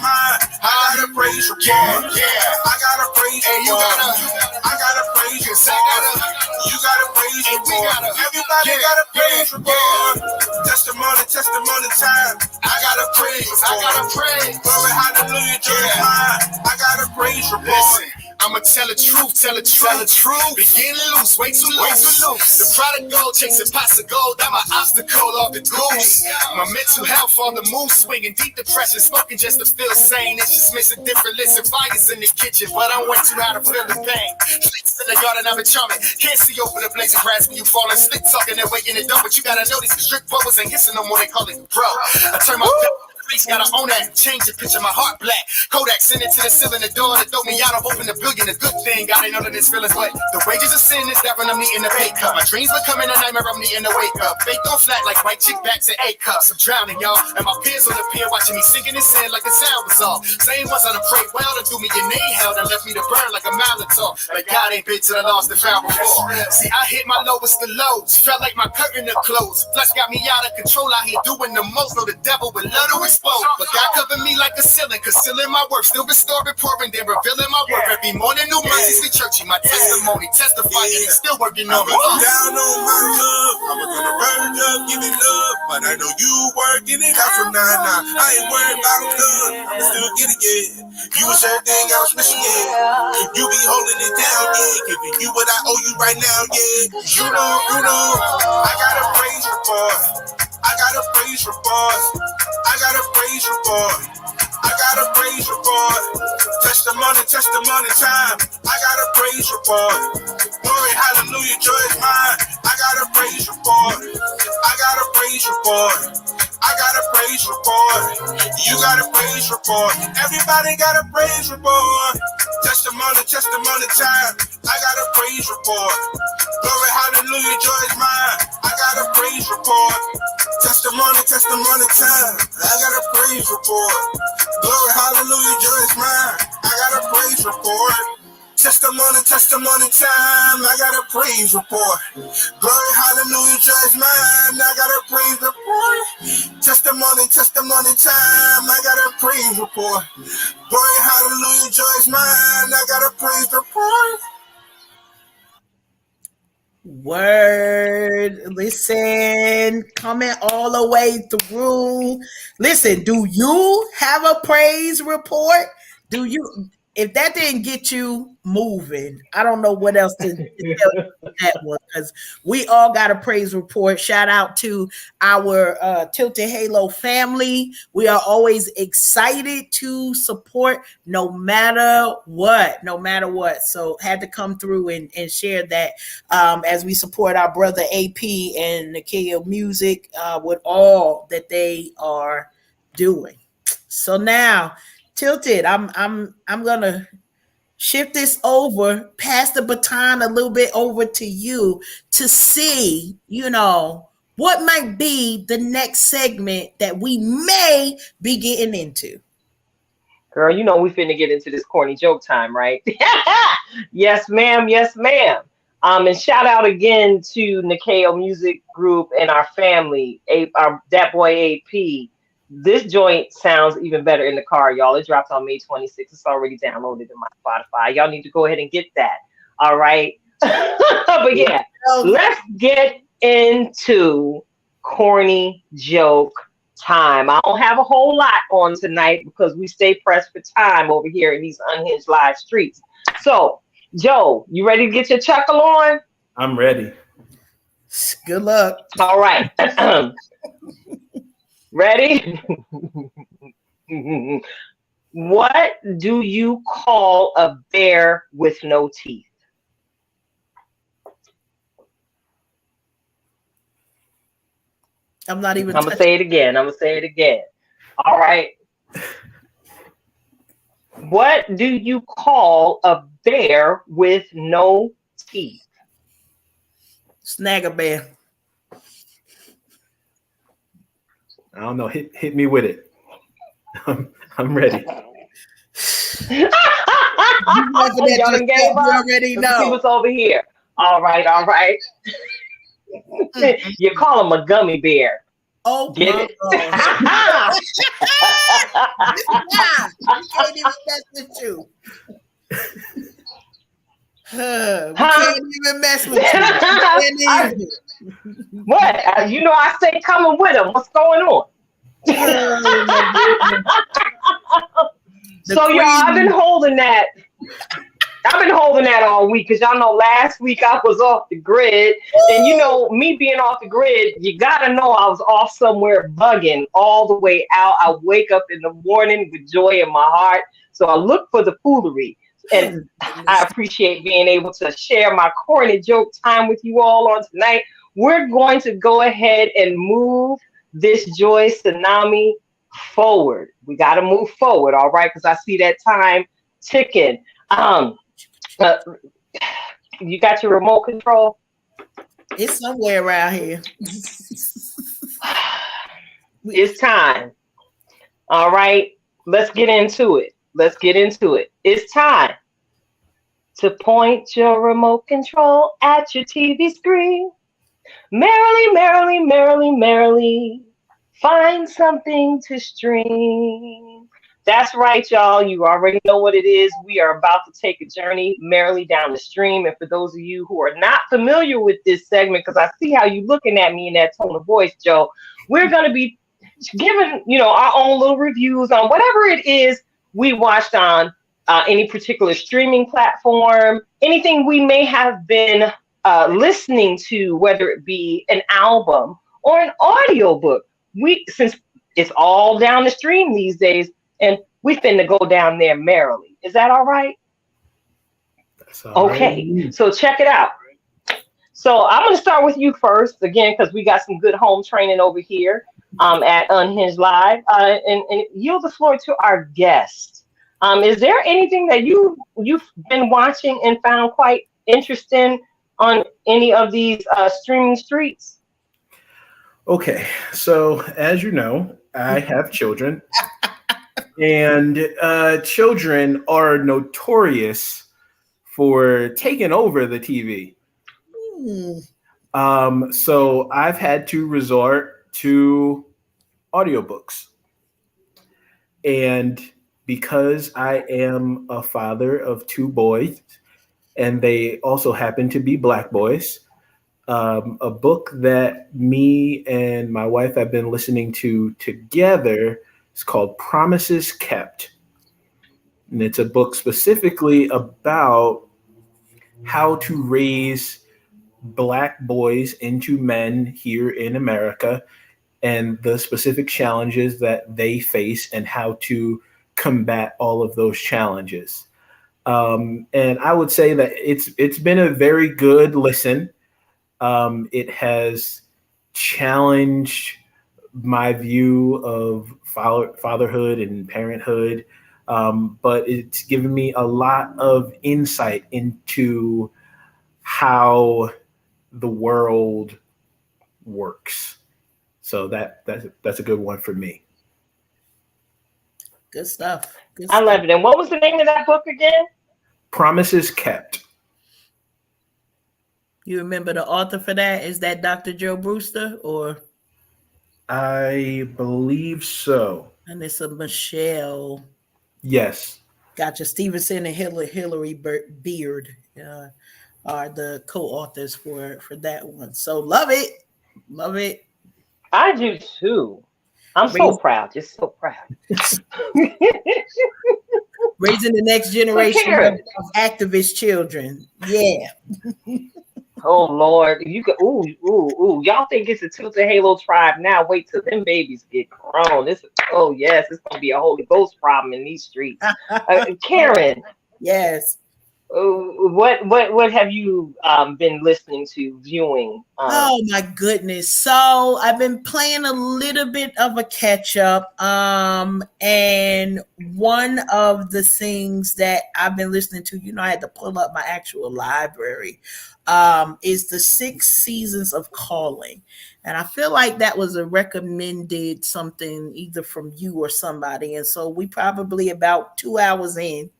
I got a praise report. Yeah. I got a praise report. I got a praise report. You got a praise report. Everybody got a praise report. Testimony time. I got a praise report. Glory, hallelujah, joy is mine. I got a praise report. I'ma tell the truth, tell the truth. Begin loose, way too loose. The prodigal chasing pots of gold. I'm an obstacle off the goose. My mental health on the move, swinging deep depression, smoking just to feel sane. It's just missing different lists and fires in the kitchen, but I'm way too high to feel the pain. Lights in the garden, I've been charming. Can't see over the blazing grass when you falling. Slick talking and waking it up, but you gotta know these strict bubbles ain't hissing no more. They call it bro. I turn my face, gotta own that. Change the picture, my heart black. Kodak send it to the ceiling, the door to throw me out. I'm hoping the billion, a good thing. Gotta know that it's feelings, but the wages of sin is that when I'm eating the pay cup. My dreams becoming a nightmare, I'm needing to wake up. Fake on flat like white chick backs and A cups. I'm drowning, y'all, and my peers on the pier watching me sinking in sand like the sound was off. Same ones on the pray well to do me your name held and left me to burn like a Molotov. Like God ain't been to the lost and found before. See, I hit my lowest of lows, felt like my curtain to close. Flesh got me out of control, out here doing the most. Know the devil would love to expose, but God cover me like a ceiling, concealing my work, still restoring, pouring, then revealing my work. Every morning, new mercies, we churchy, my testimony, testifying, and still working on me. Down on my love, I'm gonna burn up, give it love, but I know you working it out from now. I ain't worried about love, I'm still get it, yeah. You was everything I was missing, yeah. You be holding it down, yeah. Giving you what I owe you right now, yeah. You know, I got a praise report. I got a praise report. I got a praise report. I got a praise report. Testimony time. I got a praise report. Glory, hallelujah, joy is mine. I got a praise report. I got a praise report. I got a praise report. You got a praise report. Everybody got a praise report. Testimony time. I got a praise report. Glory, hallelujah, joy is mine. I got a praise report. Testimony time. I got a praise report. Glory, hallelujah, joy is mine. I got a praise report. Testimony time. I got a praise report. Glory, hallelujah, joy is mine. I got a praise report. Testimony time. I got a praise report. Glory, hallelujah, joy is mine. I got a praise report. Word. Listen, coming all the way through. Listen, do you have a praise report? Do you? If that didn't get you moving, I don't know what else to tell you that one, because we all got a praise report. Shout out to our Tilted Halo family. We are always excited to support no matter what. So had to come through and share that as we support our brother AP and Nikhil Music with all that they are doing. So now, Tilted, I'm gonna shift this over, pass the baton a little bit over to you to see, what might be the next segment that we may be getting into. Girl, we finna get into this corny joke time, right? Yes, ma'am. And shout out again to Nikhil Music Group and our family, that boy AP. This joint sounds even better in the car, y'all. It dropped on May 26th. It's already downloaded in my Spotify. Y'all need to go ahead and get that. All right. But yeah, let's get into corny joke time. I don't have a whole lot on tonight because we stay pressed for time over here in these Unhinged live streets. So, Joe, you ready to get your chuckle on? I'm ready. Good luck. All right. Ready? What do you call a bear with no teeth? I'm not even. I'm gonna say it again. All right. What do you call a bear with no teeth? Snag a bear. I don't know. Hit me with it. I'm ready. You already know. See what's over here. All right. You call him a gummy bear. Oh, get it? We can't even mess with you. We can't even mess with you. What? I say coming with him. What's going on? So y'all, I've been holding that. I've been holding that all week because y'all know last week I was off the grid. And you know, me being off the grid, you gotta know I was off somewhere bugging all the way out. I wake up in the morning with joy in my heart. So I look for the foolery. And I appreciate being able to share my corny joke time with you all on tonight. We're going to go ahead and move this joy tsunami forward. We got to move forward, all right? Because I see that time ticking. Uh, you got your remote control? It's somewhere around here. It's time. All right, let's get into it. Let's get into it. It's time to point your remote control at your TV screen. Merrily, merrily, merrily, merrily, find something to stream. That's right, y'all. You already know what it is. We are about to take a journey merrily down the stream. And for those of you who are not familiar with this segment, because I see how you looking at me in that tone of voice, Joe, we're going to be giving, our own little reviews on whatever it is we watched on any particular streaming platform, anything we may have been listening to, whether it be an album or an audio book. Since it's all down the stream these days, and we finna go down there merrily. Is that all right? That's all okay, right. So check it out. So I'm going to start with you first, again, because we got some good home training over here at Unhinged Live, and yield the floor to our guest. Is there anything that you've been watching and found quite interesting on any of these streaming streets? Okay, so as you know, I have children, and children are notorious for taking over the TV. So I've had to resort to audiobooks. And because I am a father of two boys, and they also happen to be Black boys, a book that me and my wife have been listening to together is called Promises Kept. And it's a book specifically about how to raise Black boys into men here in America and the specific challenges that they face and how to combat all of those challenges. And I would say that it's been a very good listen. It has challenged my view of fatherhood and parenthood, but it's given me a lot of insight into how the world works. So that's a good one for me. Good stuff. I love it. And what was the name of that book again? Promises Kept. You remember the author for that? Is that Dr. Joe Brewster or? I believe so. And it's a Michelle. Yes. Gotcha. Stevenson and Hillary Beard are the co-authors for that one. So love it. Love it. I do too. I'm so proud. Just so proud. Raising the next generation of activist children. Yeah. Oh Lord, you can y'all think it's a Tilted Halo tribe now? Wait till them babies get grown. It's gonna be a Holy Ghost problem in these streets. Karen, yes. What have you been listening to, viewing? Oh my goodness! So I've been playing a little bit of a catch up, and one of the things that I've been listening to, I had to pull up my actual library, is the 6 seasons of Calling, and I feel like that was a recommended something either from you or somebody, and so we probably about 2 hours in.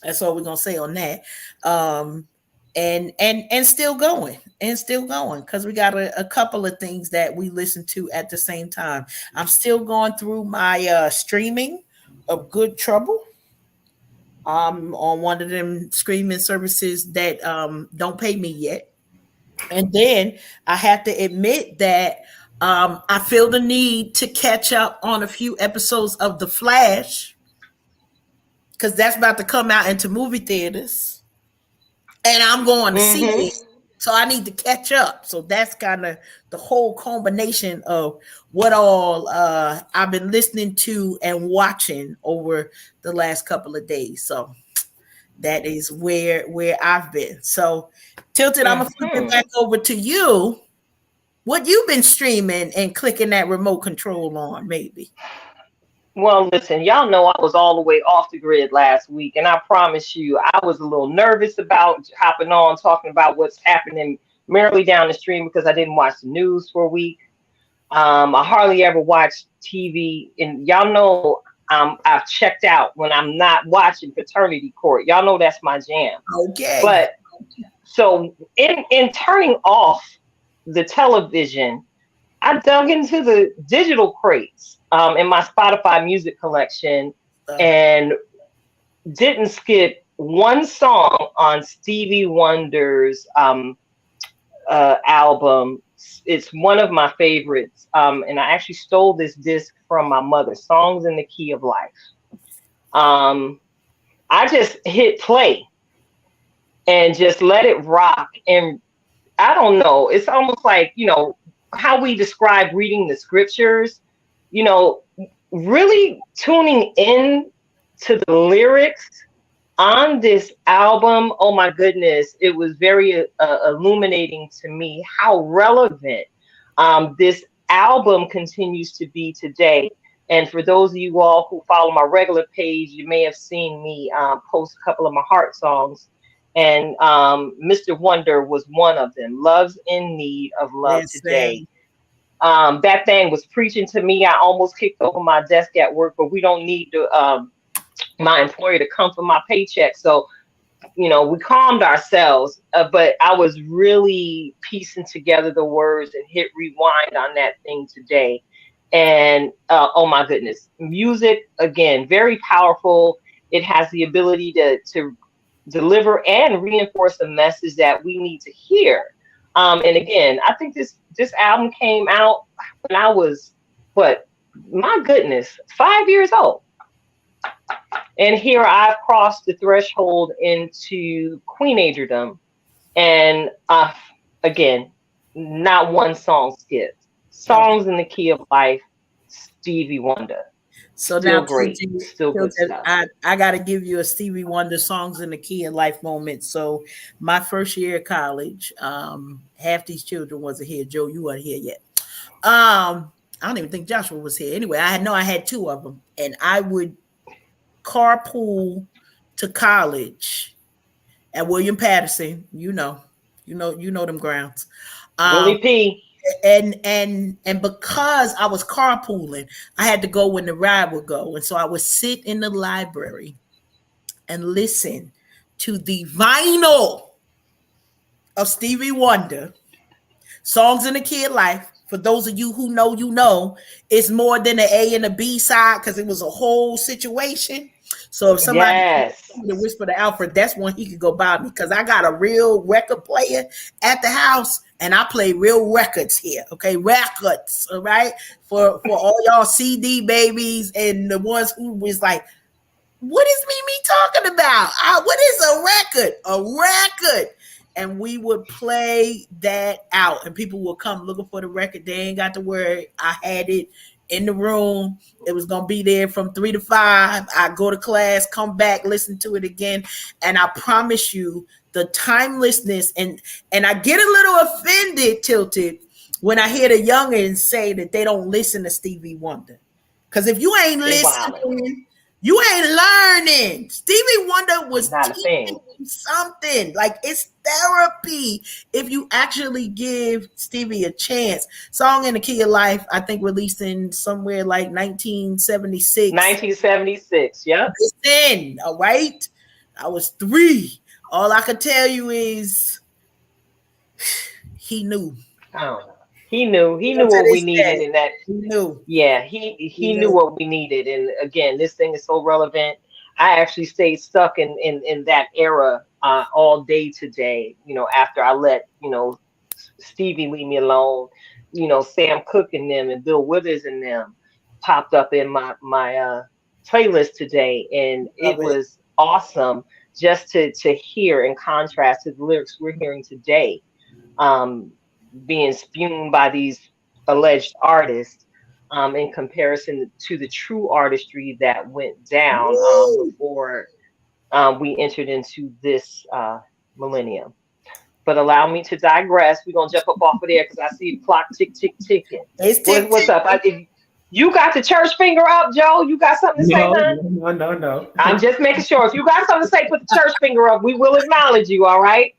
That's all we're gonna say on that. And still going because we got a couple of things that we listen to at the same time. I'm still going through my streaming of Good Trouble. On one of them streaming services that don't pay me yet. And then I have to admit that I feel the need to catch up on a few episodes of The Flash. because that's about to come out into movie theaters, and I'm going to see Mm-hmm. it. So I need to catch up. So that's kind of the whole combination of what all I've been listening to and watching over the last couple of days. So that is where I've been. So Tilted, I'm gonna flip it Mm-hmm. back over to you. What you been streaming and clicking that remote control on, maybe? Well, listen, y'all know I was all the way off the grid last week, and I promise you, I was a little nervous about hopping on talking about what's happening merely down the stream because I didn't watch the news for a week. I hardly ever watch TV, and y'all know I've checked out when I'm not watching Paternity Court. Y'all know that's my jam. Okay. But so in turning off the television, I dug into the digital crates in my Spotify music collection and didn't skip one song on Stevie Wonder's album. It's one of my favorites. And I actually stole this disc from my mother, Songs in the Key of Life. I just hit play and just let it rock. And I don't know, it's almost like, how we describe reading the scriptures, you know, really tuning in to the lyrics on this album. Oh my goodness, it was very illuminating to me how relevant this album continues to be today. And for those of you all who follow my regular page, you may have seen me post a couple of my heart songs. And Mr. Wonder was one of them. Love's in Need of Love Today. Listen. That thing was preaching to me. I almost kicked over my desk at work, but we don't need to my employer to come for my paycheck. So, we calmed ourselves, but I was really piecing together the words and hit rewind on that thing today. And oh my goodness, music, again, very powerful. It has the ability to deliver and reinforce a message that we need to hear. And again, I think this album came out when I was, what, my goodness, 5 years old. And here I've crossed the threshold into queenagerdom. And again, not one song skipped. Songs in the Key of Life, Stevie Wonder. So Still now, great. Still good stuff. I got to give you a Stevie Wonder songs in the key of life moment. So my first year of college, half these children wasn't here. Joe, you weren't here yet. I don't even think Joshua was here. Anyway, I had two of them, and I would carpool to college at William Patterson. You know them grounds. Willie P. And because I was carpooling, I had to go when the ride would go, and so I would sit in the library and listen to the vinyl of Stevie Wonder, Songs in the Kid Life. For those of you who know, it's more than an A and a B side because it was a whole situation. So if somebody to whisper to Alfred, that's when he could go buy me because I got a real record player at the house and I play real records here. Okay, records. All right, for all y'all CD babies and the ones who was like, what is Mimi talking about? What is a record? A record. And we would play that out, and people would come looking for the record. They ain't got to worry. I had it in the room. It was gonna be there from 3 to 5. I go to class, come back, listen to it again, and I promise you, the timelessness and I get a little offended, Tilted, when I hear the youngins say that they don't listen to Stevie Wonder. Because if you ain't listening, you ain't learning. Stevie Wonder was teaching something. Like, it's therapy if you actually give Stevie a chance. Song in the Key of Life, I think released in somewhere like 1976. 1976, yeah. Listen, all right? I was 3. All I could tell you is he knew. Oh, he knew what we needed in that. He knew. Yeah, he knew what we needed. And again, this thing is so relevant. I actually stayed stuck in that era all day today, after I let, Stevie leave me alone. Sam Cooke and them and Bill Withers and them popped up in my playlist today, and Love it it. was awesome just to hear in contrast to the lyrics we're hearing today, um, being spewed by these alleged artists, in comparison to the true artistry that went down, Woo! before we entered into this millennium. But allow me to digress. We're gonna jump up off of there because I see the clock tick tick ticking. It's tick What's tick. up? You got the church finger up, Joe? You got something to say, No, man? no, no, no. I'm just making sure. If you got something to say, put the church finger up. We will acknowledge you. All right.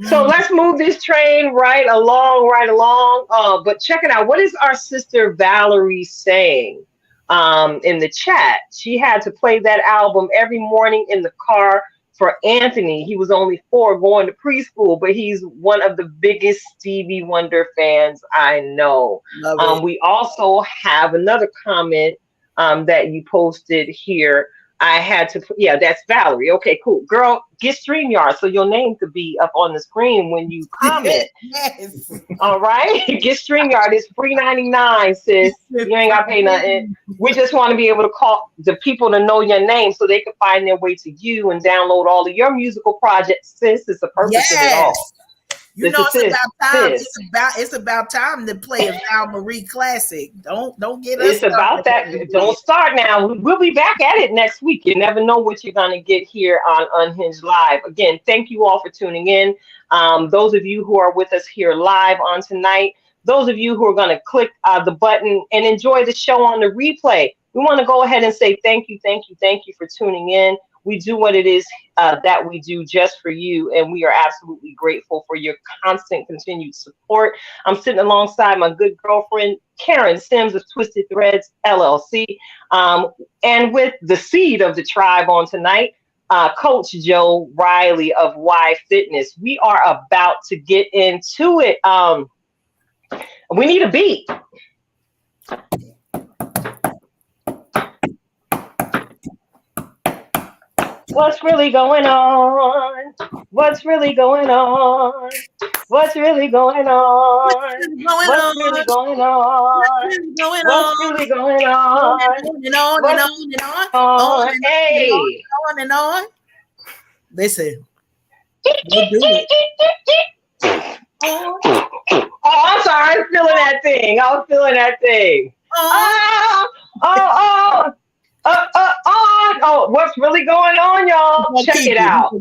So let's move this train right along, right along. But check it out. What is our sister Valerie saying? In the chat, she had to play that album every morning in the car for Anthony. He was only 4 going to preschool, but he's one of the biggest Stevie Wonder fans I know. Love it. We also have another comment that you posted here. I had to, yeah, that's Valerie. Okay, cool. Girl, get StreamYard so your name could be up on the screen when you comment. Yes. All right? Get StreamYard. It's free 99, sis. You ain't got to pay nothing. We just want to be able to call the people to know your name so they can find their way to you and download all of your musical projects. Sis, it's the purpose of it all. Yes. You know, Sis, it's about time. sis. It's about time to play a Val Marie classic. Don't get us It's about that. started. Don't start now. We'll be back at it next week. You never know what you're going to get here on Unhinged Live. Again, thank you all for tuning in. Those of you who are with us here live on tonight, those of you who are going to click the button and enjoy the show on the replay, we want to go ahead and say thank you, thank you, thank you for tuning in. We do what it is that we do just for you, and we are absolutely grateful for your constant continued support. I'm sitting alongside my good girlfriend, Karen Sims of Twisted Threads, LLC, and with the seed of the tribe on tonight, Coach Joe Riley of Y Fitness. We are about to get into it. We need a beat. What's really going on? What's really going on? What's really going on? What's really going on? What's really going on? And on and on and on. Hey. On and on. Listen. We'll do it. Oh, I'm sorry. I was feeling that thing. Oh, what's really going on, y'all? Check it out.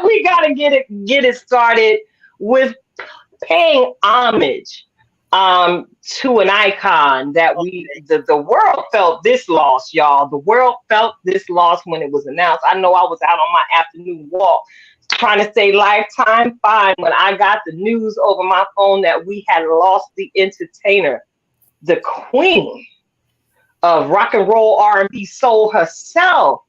We gotta get it started with paying homage to an icon that the world felt this loss, y'all. The world felt this loss when it was announced. I know I was out on my afternoon walk trying to say lifetime fine when I got the news over my phone that we had lost the entertainer, the queen of rock and roll, R&B, soul herself,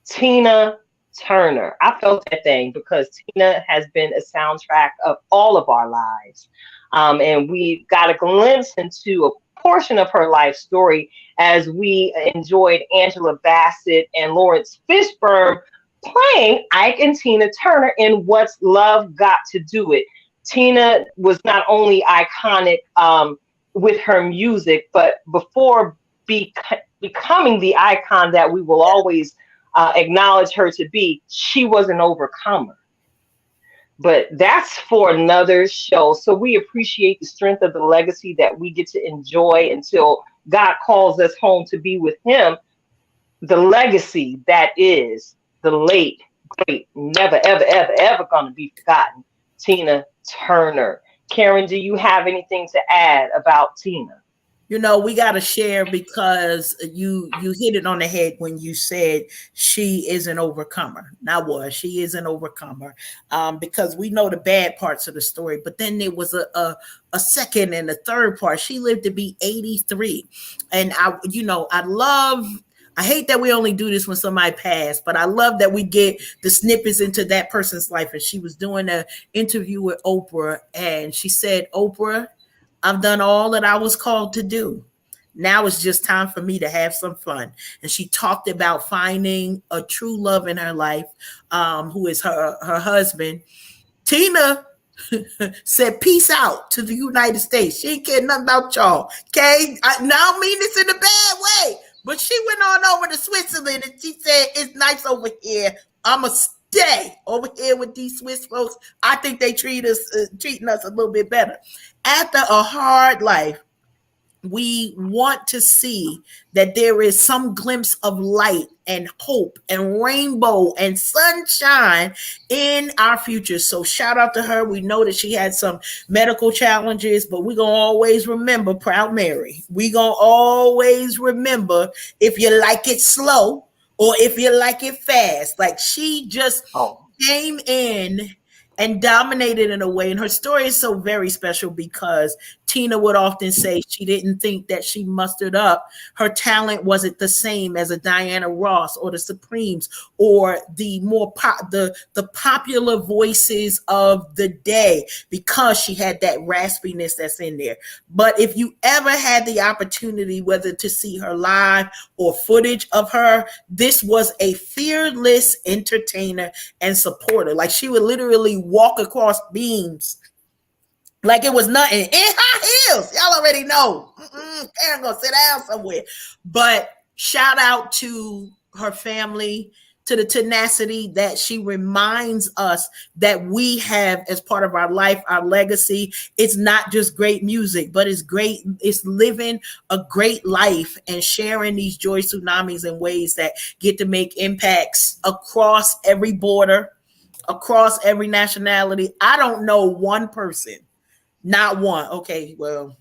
Tina Turner. I felt that thing because Tina has been a soundtrack of all of our lives. And we got a glimpse into a portion of her life story as we enjoyed Angela Bassett and Lawrence Fishburne playing Ike and Tina Turner in What's Love Got to Do It. Tina was not only iconic with her music, but before becoming the icon that we will always acknowledge her to be, she was an overcomer. But that's for another show. So we appreciate the strength of the legacy that we get to enjoy until God calls us home to be with him. The legacy that is the late, great, never, ever, ever, ever going to be forgotten, Tina Turner. Karen, do you have anything to add about Tina? You know, we got to share because you hit it on the head when you said she is an overcomer. She is an overcomer because we know the bad parts of the story, but then there was a second and a third part. She lived to be 83. And I hate that we only do this when somebody passed, but I love that we get the snippets into that person's life. And she was doing an interview with Oprah, and she said, "Oprah, I've done all that I was called to do. Now it's just time for me to have some fun." And she talked about finding a true love in her life, who is her husband. Tina said peace out to the United States. She ain't care nothing about y'all. Okay? I don't mean this in a bad way. But she went on over to Switzerland and she said, it's nice over here. I'ma stay over here with these Swiss folks. I think they treating us a little bit better. After a hard life, we want to see that there is some glimpse of light and hope and rainbow and sunshine in our future. So shout out to her. We know that she had some medical challenges, but we're going to always remember Proud Mary. We're going to always remember if you like it slow or if you like it fast. Like she just came in and dominated in a way. And her story is so very special because Tina would often say she didn't think that she mustered up. Her talent wasn't the same as a Diana Ross or the Supremes or the more the popular voices of the day, because she had that raspiness that's in there. But if you ever had the opportunity, whether to see her live or footage of her, this was a fearless entertainer and supporter. Like she would literally walk across beams like it was nothing in high heels. Y'all already know. Karen gonna sit down somewhere. But shout out to her family, to the tenacity that she reminds us that we have as part of our life, our legacy. It's not just great music, but it's great. It's living a great life and sharing these joy tsunamis in ways that get to make impacts across every border, across every nationality. I don't know one person. Not one. Okay, well,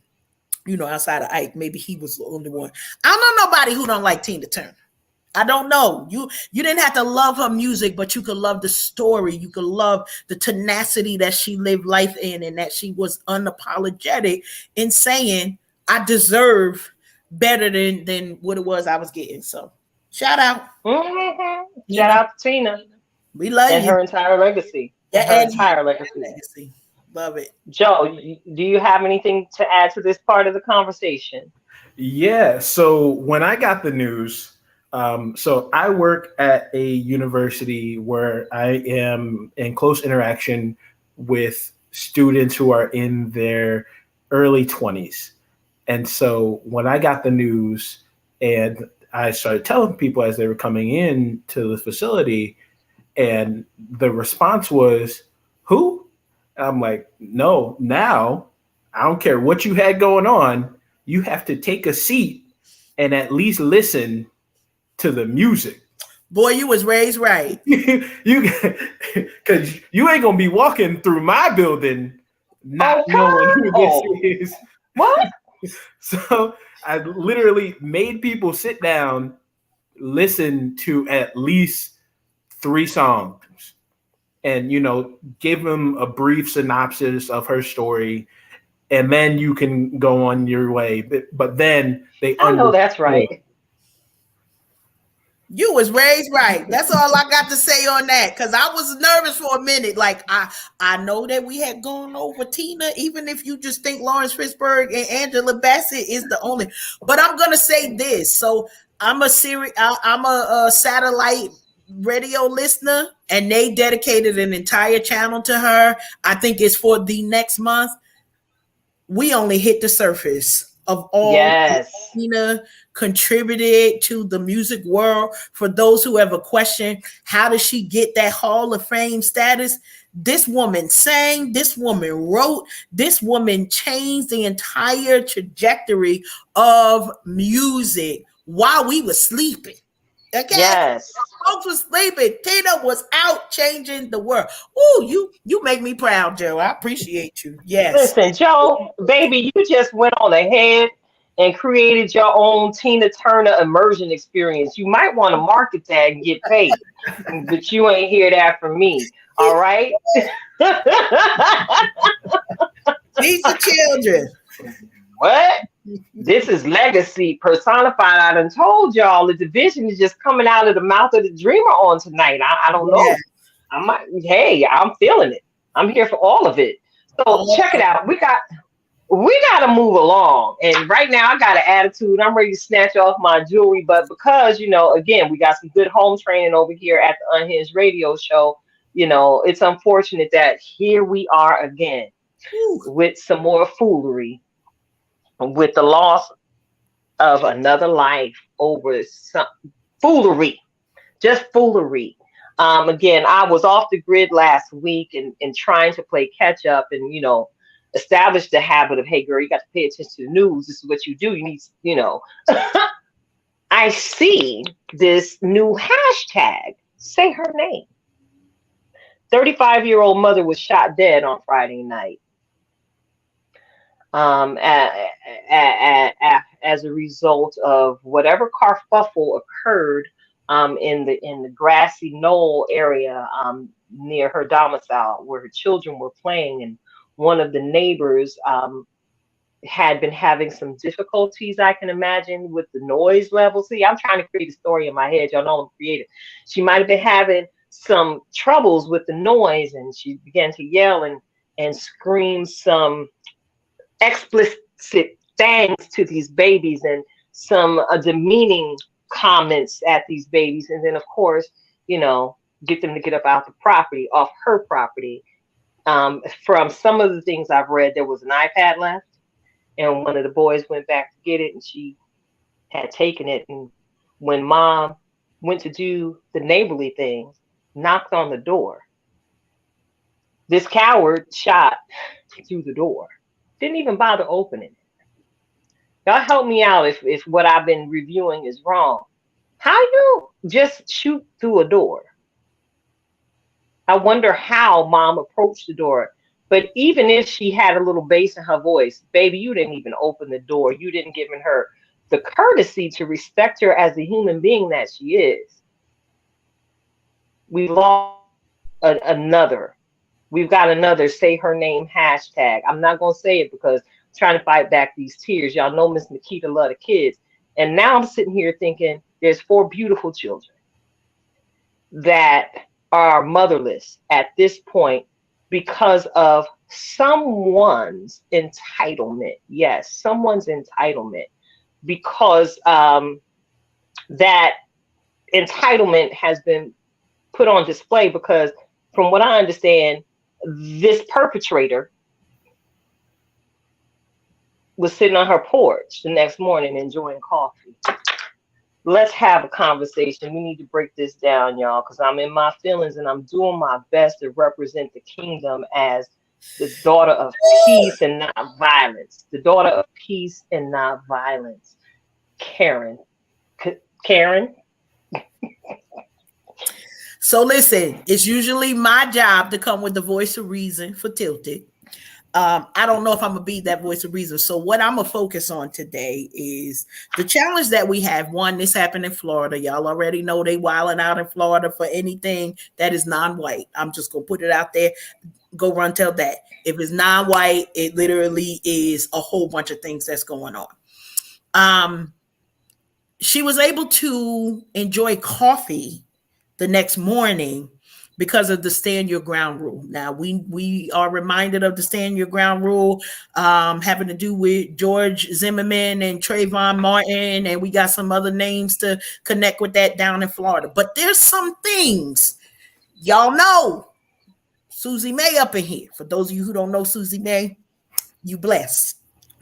outside of Ike, maybe he was the only one. I don't know nobody who don't like Tina Turner. I don't know. You didn't have to love her music, but you could love the story. You could love the tenacity that she lived life in, and that she was unapologetic in saying, I deserve better than what it was I was getting. So shout out. Mm-hmm. Shout out to Tina. We love and you. Her entire legacy. Her entire legacy. Love it. Joe, do you have anything to add to this part of the conversation? Yeah. So when I got the news, so I work at a university where I am in close interaction with students who are in their early 20s. And so when I got the news and I started telling people as they were coming in to the facility, and the response was, who? I'm like, no, now I don't care what you had going on. You have to take a seat and at least listen to the music. Boy, you was raised right. Because you ain't going to be walking through my building not knowing who this is. What? So I literally made people sit down, listen to at least 3 songs. And, give them a brief synopsis of her story, and then you can go on your way. But then I know that's right. You was raised right. That's all I got to say on that. Because I was nervous for a minute. Like I know that we had gone over Tina, even if you just think Lawrence Fishburne and Angela Bassett is the only. But I'm gonna say this. So I'm a satellite radio listener, and they dedicated an entire channel to her. I think it's for the next month. We only hit the surface of all Tina contributed to the music world. For those who have a question, how does she get that Hall of Fame status? This woman sang, this woman wrote, this woman changed the entire trajectory of music while we were sleeping. Okay. Yes. Folks was sleeping. Tina was out changing the world. Ooh, you make me proud, Joe. I appreciate you. Yes. Listen, Joe, baby, you just went on ahead and created your own Tina Turner immersion experience. You might want to market that and get paid, but you ain't hear that from me. All right. Teach the children. What? This is legacy personified. I done told y'all the division is just coming out of the mouth of the dreamer on tonight. I don't know. I'm feeling it. I'm here for all of it. So check it out. We got to move along. And right now I got an attitude. I'm ready to snatch off my jewelry. But because, again, we got some good home training over here at the Unhinged radio show. It's unfortunate that here we are again Whew. with some more foolery, with the loss of another life over some foolery, just foolery. Again, I was off the grid last week and trying to play catch up and, establish the habit of, hey, girl, you got to pay attention to the news. This is what you do. You need, I see this new hashtag, say her name. 35-year-old mother was shot dead on Friday night. As a result of whatever kerfuffle occurred in the grassy knoll area near her domicile where her children were playing, and one of the neighbors had been having some difficulties, I can imagine, with the noise level. See, I'm trying to create a story in my head. Y'all know I'm creative. She might have been having some troubles with the noise, and she began to yell and scream some explicit things to these babies and some demeaning comments at these babies. And then, of course, get them to get up out the property, off her property. From some of the things I've read, there was an iPad left, and one of the boys went back to get it, and she had taken it. And when mom went to do the neighborly things, knocked on the door, this coward shot through the door. Didn't even bother opening it. Y'all help me out if what I've been reviewing is wrong. How you just shoot through a door? I wonder how mom approached the door. But even if she had a little bass in her voice, baby, you didn't even open the door. You didn't give her the courtesy to respect her as the human being that she is. We lost another. We've got another say her name hashtag. I'm not going to say it because I'm trying to fight back these tears. Y'all know Miss Nikita love the kids. And now I'm sitting here thinking there's 4 beautiful children that are motherless at this point because of someone's entitlement. Yes, someone's entitlement. Because that entitlement has been put on display because, from what I understand, this perpetrator was sitting on her porch the next morning enjoying coffee. Let's have a conversation. We need to break this down, y'all, because I'm in my feelings and I'm doing my best to represent the kingdom as the daughter of peace and not violence. The daughter of peace and not violence. Karen. Karen? So listen, it's usually my job to come with the voice of reason for Tilted. I don't know if I'm gonna be that voice of reason. So what I'm gonna focus on today is the challenge that we have. One, this happened in Florida. Y'all already know they wilding out in Florida for anything that is non-white. I'm just gonna put it out there. Go run tell that. If it's non-white, it literally is a whole bunch of things that's going on. She was able to enjoy coffee the next morning because of the stand your ground rule. Now we are reminded of the stand your ground rule having to do with George Zimmerman and Trayvon Martin, and we got some other names to connect with that down in Florida. But there's some things y'all know. Susie May up in here. For those of you who don't know Susie May, you blessed.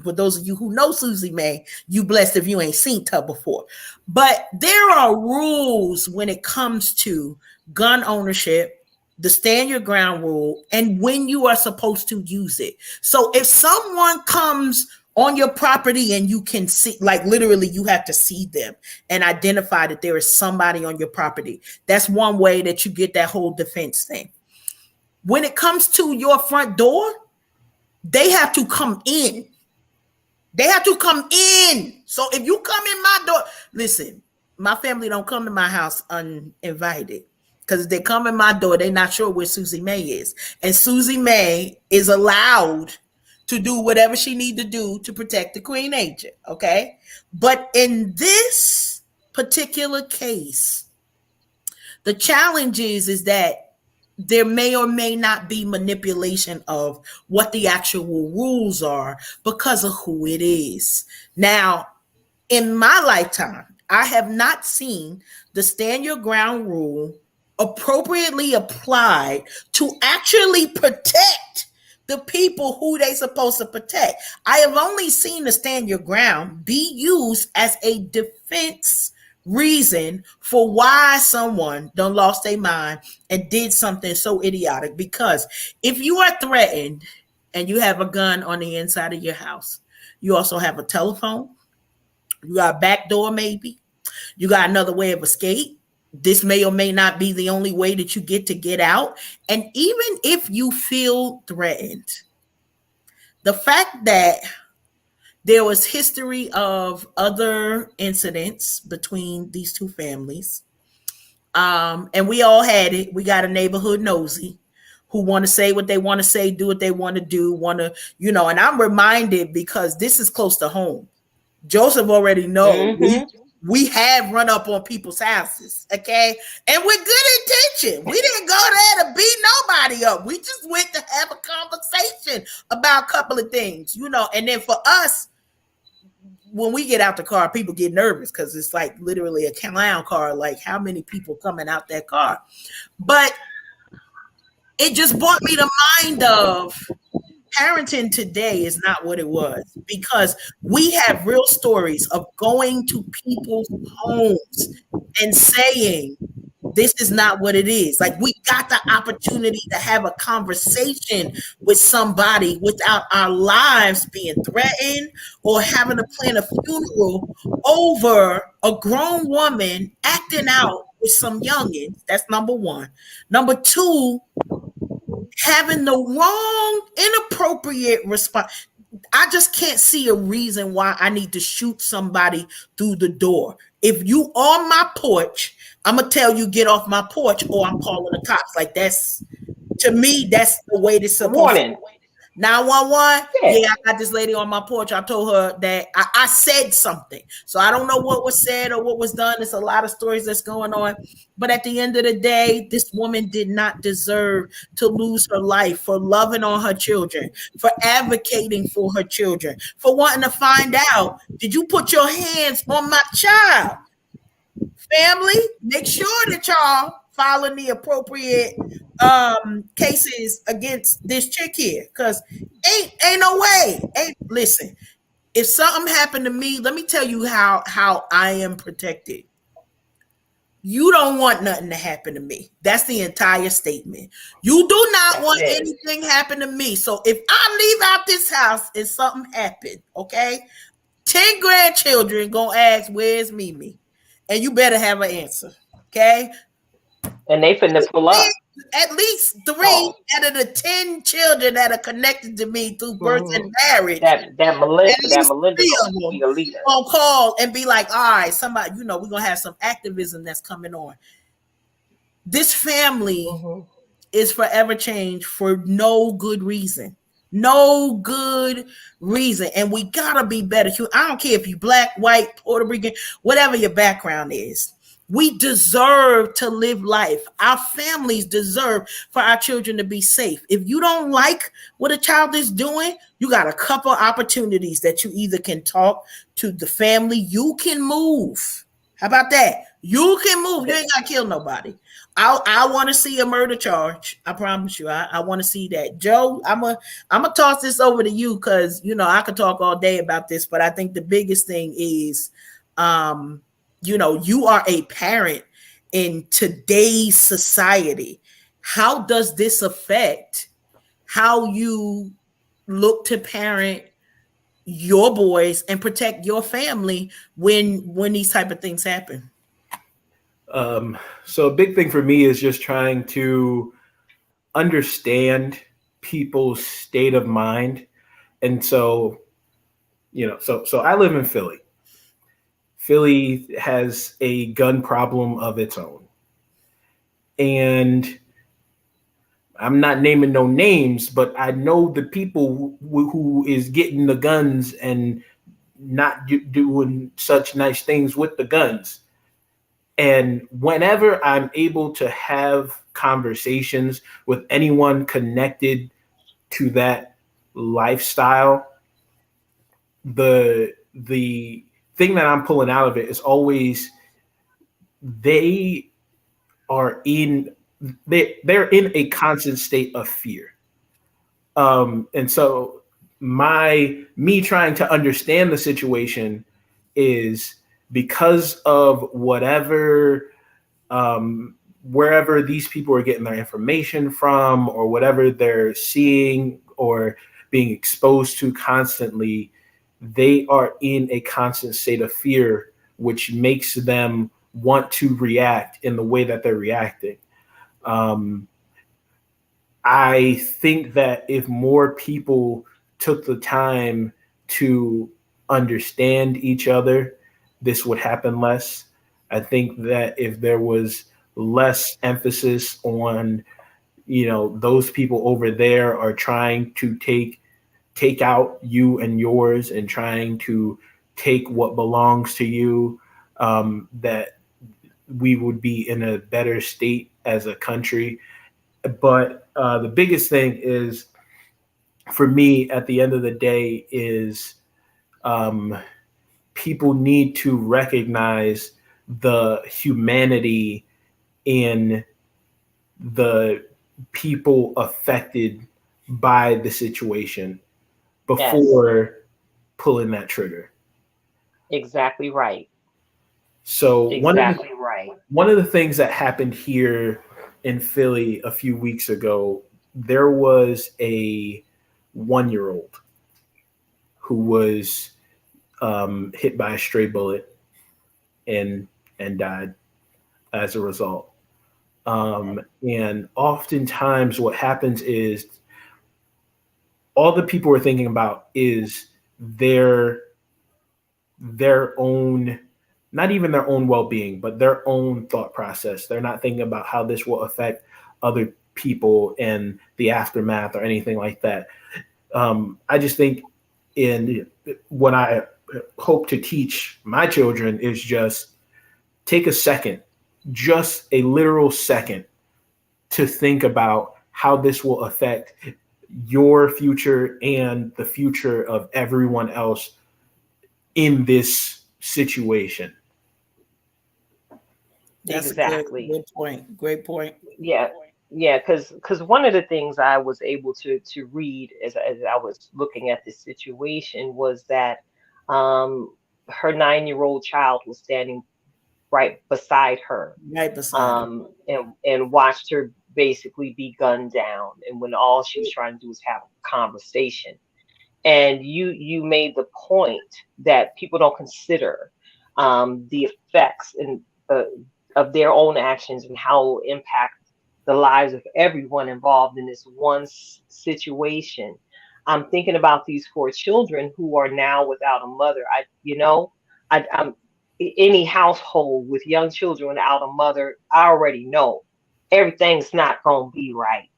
For those of you who know Susie May, you blessed if you ain't seen her before. But there are rules when it comes to gun ownership, the stand your ground rule, and when you are supposed to use it. So if someone comes on your property and you can see, like literally you have to see them and identify that there is somebody on your property, that's one way that you get that whole defense thing. When it comes to your front door, they have to come in. They have to come in. So if you come in my door, listen, my family don't come to my house uninvited. Because if they come in my door, they're not sure where Susie May is. And Susie May is allowed to do whatever she need to do to protect the Queen Agent, okay? But in this particular case, the challenge is that there may or may not be manipulation of what the actual rules are because of who it is. Now, in my lifetime, I have not seen the stand your ground rule appropriately applied to actually protect the people who they supposed to protect. I have only seen the stand your ground be used as a defense reason for why someone done lost their mind and did something so idiotic. Because if you are threatened and you have a gun on the inside of your house, you also have a telephone, you got a back door maybe, you got another way of escape. This may or may not be the only way that you get out. And even if you feel threatened, the fact that there was history of other incidents between these two families, and we all had it. We got a neighborhood nosy who want to say what they want to say, do what they want to do, want to, and I'm reminded because this is close to home. Joseph already knows we have run up on people's houses, okay? And with good intention. We didn't go there to beat nobody up. We just went to have a conversation about a couple of things, And then for us, when we get out the car, people get nervous because it's like literally a clown car. Like, how many people coming out that car? But it just brought me to mind of parenting today is not what it was, because we have real stories of going to people's homes and saying, this is not what it is. Like, we got the opportunity to have a conversation with somebody without our lives being threatened or having to plan a funeral over a grown woman acting out with some youngins. That's number one. Number two, having the wrong, inappropriate response. I just can't see a reason why I need to shoot somebody through the door. If you on my porch, I'm gonna tell you get off my porch, or I'm calling the cops. Like, that's, to me, that's the way this supposed Warning. to. 911. Yeah, I got this lady on my porch. I told her that I said something. So I don't know what was said or what was done. There's a lot of stories that's going on. But at the end of the day, this woman did not deserve to lose her life for loving on her children, for advocating for her children, for wanting to find out, did you put your hands on my child? Family, make sure that y'all following the appropriate cases against this chick here, because ain't no way. Listen, if something happened to me, let me tell you how I am protected. You don't want nothing to happen to me. That's the entire statement. You do not want anything happen to me. So if I leave out this house and something happened, okay, 10 grandchildren gonna ask, where's Mimi? And you better have an answer, okay? And they finna pull up. At least 3 out of the 10 children that are connected to me through birth and marriage. That Melinda gonna be a leader. Gonna call and be like, all right, somebody, we're gonna have some activism that's coming on. This family is forever changed for no good reason. No good reason. And we gotta be better. I don't care if you black, white, Puerto Rican, whatever your background is. We deserve to live life. Our families deserve for our children to be safe. If you don't like what a child is doing, you got a couple opportunities that you either can talk to the family. You can move. How about that? You can move. You ain't got to kill nobody. I want to see a murder charge. I promise you. I want to see that. Joe, I'm gonna toss this over to you because I could talk all day about this, but I think the biggest thing is you are a parent in today's society. How does this affect how you look to parent your boys and protect your family when these type of things happen? So a big thing for me is just trying to understand people's state of mind. And so, so I live in Philly. Philly has a gun problem of its own. And I'm not naming no names, but I know the people who is getting the guns and not doing such nice things with the guns. And whenever I'm able to have conversations with anyone connected to that lifestyle, the thing that I'm pulling out of it is always they are in they're in a constant state of fear. And so me trying to understand the situation is because of whatever wherever these people are getting their information from, or whatever they're seeing or being exposed to constantly, they are in a constant state of fear, which makes them want to react in the way that they're reacting. Um, I think that if more people took the time to understand each other, this would happen less. I think that if there was less emphasis on, those people over there are trying to take out you and yours and trying to take what belongs to you, that we would be in a better state as a country. But the biggest thing is, for me, at the end of the day, is um, people need to recognize the humanity in the people affected by the situation Yes, before pulling that trigger. exactly right. So Exactly right. one of the things that happened here in Philly a few weeks ago, there was a 1 year old who was hit by a stray bullet and died as a result. And oftentimes, what happens is all the people are thinking about is their their own, not even their own well-being, but their own thought process. They're not thinking about how this will affect other people and the aftermath or anything like that. I just think in what I hope to teach my children is just take a second, just a literal second, to think about how this will affect your future and the future of everyone else in this situation. That's a good Exactly. good point. Great point. Yeah. Yeah, because one of the things I was able to read as I was looking at this situation was that her 9-year-old child was standing right beside her, Right beside her. and watched her basically be gunned down, and when all she was trying to do was have a conversation. And you made the point that people don't consider the effects uh, of their own actions and how it will impact the lives of everyone involved in this one situation. I'm thinking about these four children who are now without a mother. I'm any household with young children without a mother. I already know everything's not going to be right.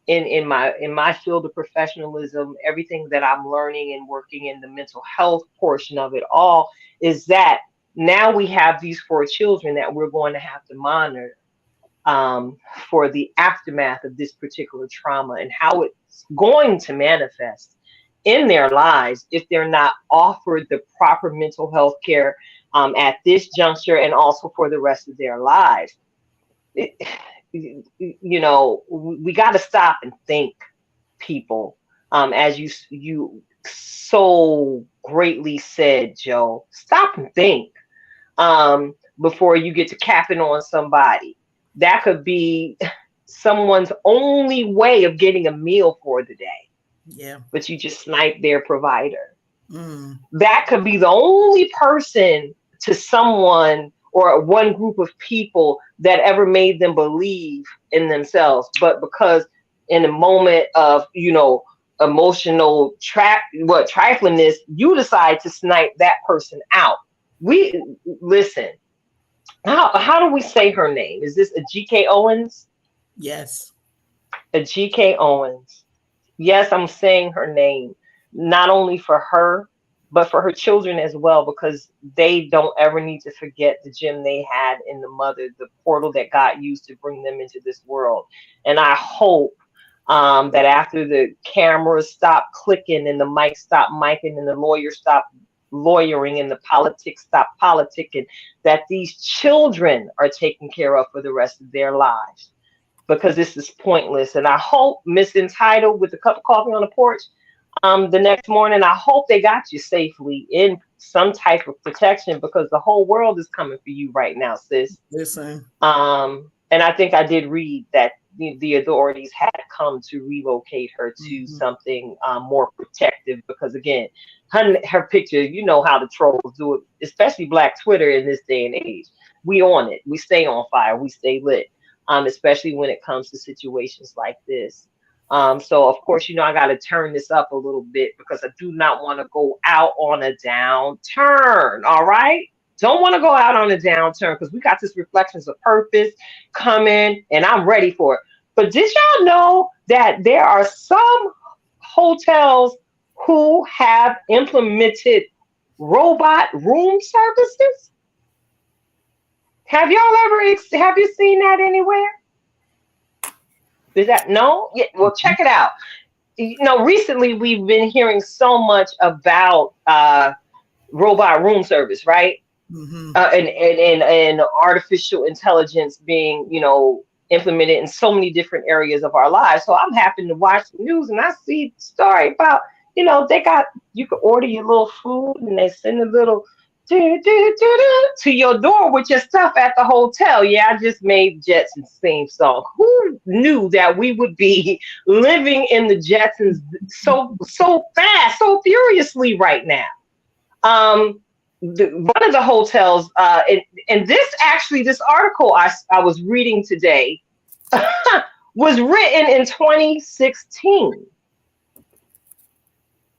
In my field of professionalism, everything that I'm learning and working in the mental health portion of it all is that now we have these four children that we're going to have to monitor, um, for the aftermath of this particular trauma and how it's going to manifest in their lives if they're not offered the proper mental health care, at this juncture and also for the rest of their lives. It, we got to stop and think, people. As you so greatly said, Joe, stop and think, before you get to capping on somebody. That could be someone's only way of getting a meal for the day, Yeah. but you just snipe their provider. Mm. That could be the only person to someone or one group of people that ever made them believe in themselves. But because in a moment of, emotional triflingness, you decide to snipe that person out. We listen. How do we say her name? Is this a GK Owens? Yes. A GK Owens. Yes, I'm saying her name, not only for her, but for her children as well, because they don't ever need to forget the gem they had in the mother, the portal that God used to bring them into this world. And I hope, that after the cameras stop clicking and the mic stop micing and the lawyer stop lawyering and the politics stop politicking, that these children are taken care of for the rest of their lives, because this is pointless. And I hope Miss Entitled with a cup of coffee on the porch the next morning, I hope they got you safely in some type of protection, because the whole world is coming for you right now, sis. Listen. And I think I did read that the authorities had come to relocate her to something more protective, because again, her picture, you know how the trolls do it, especially Black Twitter in this day and age. We on it. We stay on fire. We stay lit, especially when it comes to situations like this. So of course, I got to turn this up a little bit, because I do not want to go out on a downturn. All right. Don't want to go out on a downturn, because we got this Reflections of Purpose coming and I'm ready for it. But did y'all know that there are some hotels who have implemented robot room services? Have y'all have you seen that anywhere? Is that no? Yeah, well, check it out. Recently we've been hearing so much about robot room service, right? And artificial intelligence being, implemented in so many different areas of our lives. So I'm happening to watch the news and I see a story about, you can order your little food and they send a little to your door with your stuff at the hotel. Yeah, I just made Jetsons theme song. Who knew that we would be living in the Jetsons so fast, so furiously right now? One of the hotels, and this article I was reading today was written in 2016.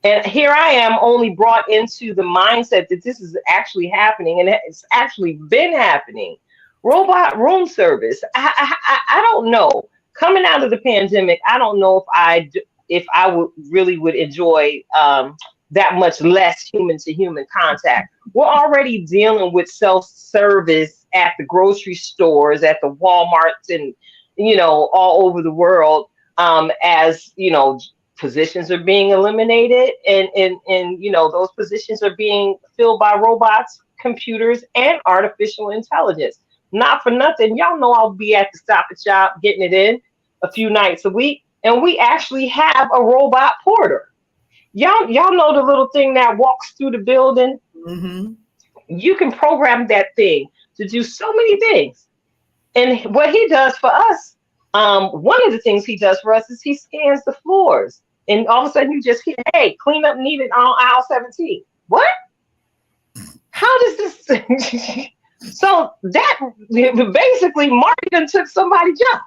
And here I am, only brought into the mindset that this is actually happening, and it's actually been happening. Robot room service. I don't know. Coming out of the pandemic, I don't know if I would enjoy that much less human to human contact. We're already dealing with self-service at the grocery stores, at the Walmarts, and all over the world. As positions are being eliminated, and those positions are being filled by robots, computers, and artificial intelligence. Not for nothing, y'all know I'll be at the Stop and Shop getting it in a few nights a week, and we actually have a robot porter. Y'all know the little thing that walks through the building. You can program that thing to do so many things, and what he does for us, one of the things he does for us is he scans the floors. And all of a sudden you just hear, hey, cleanup needed on aisle 17. What? How does this? So that basically Marty done took somebody's job.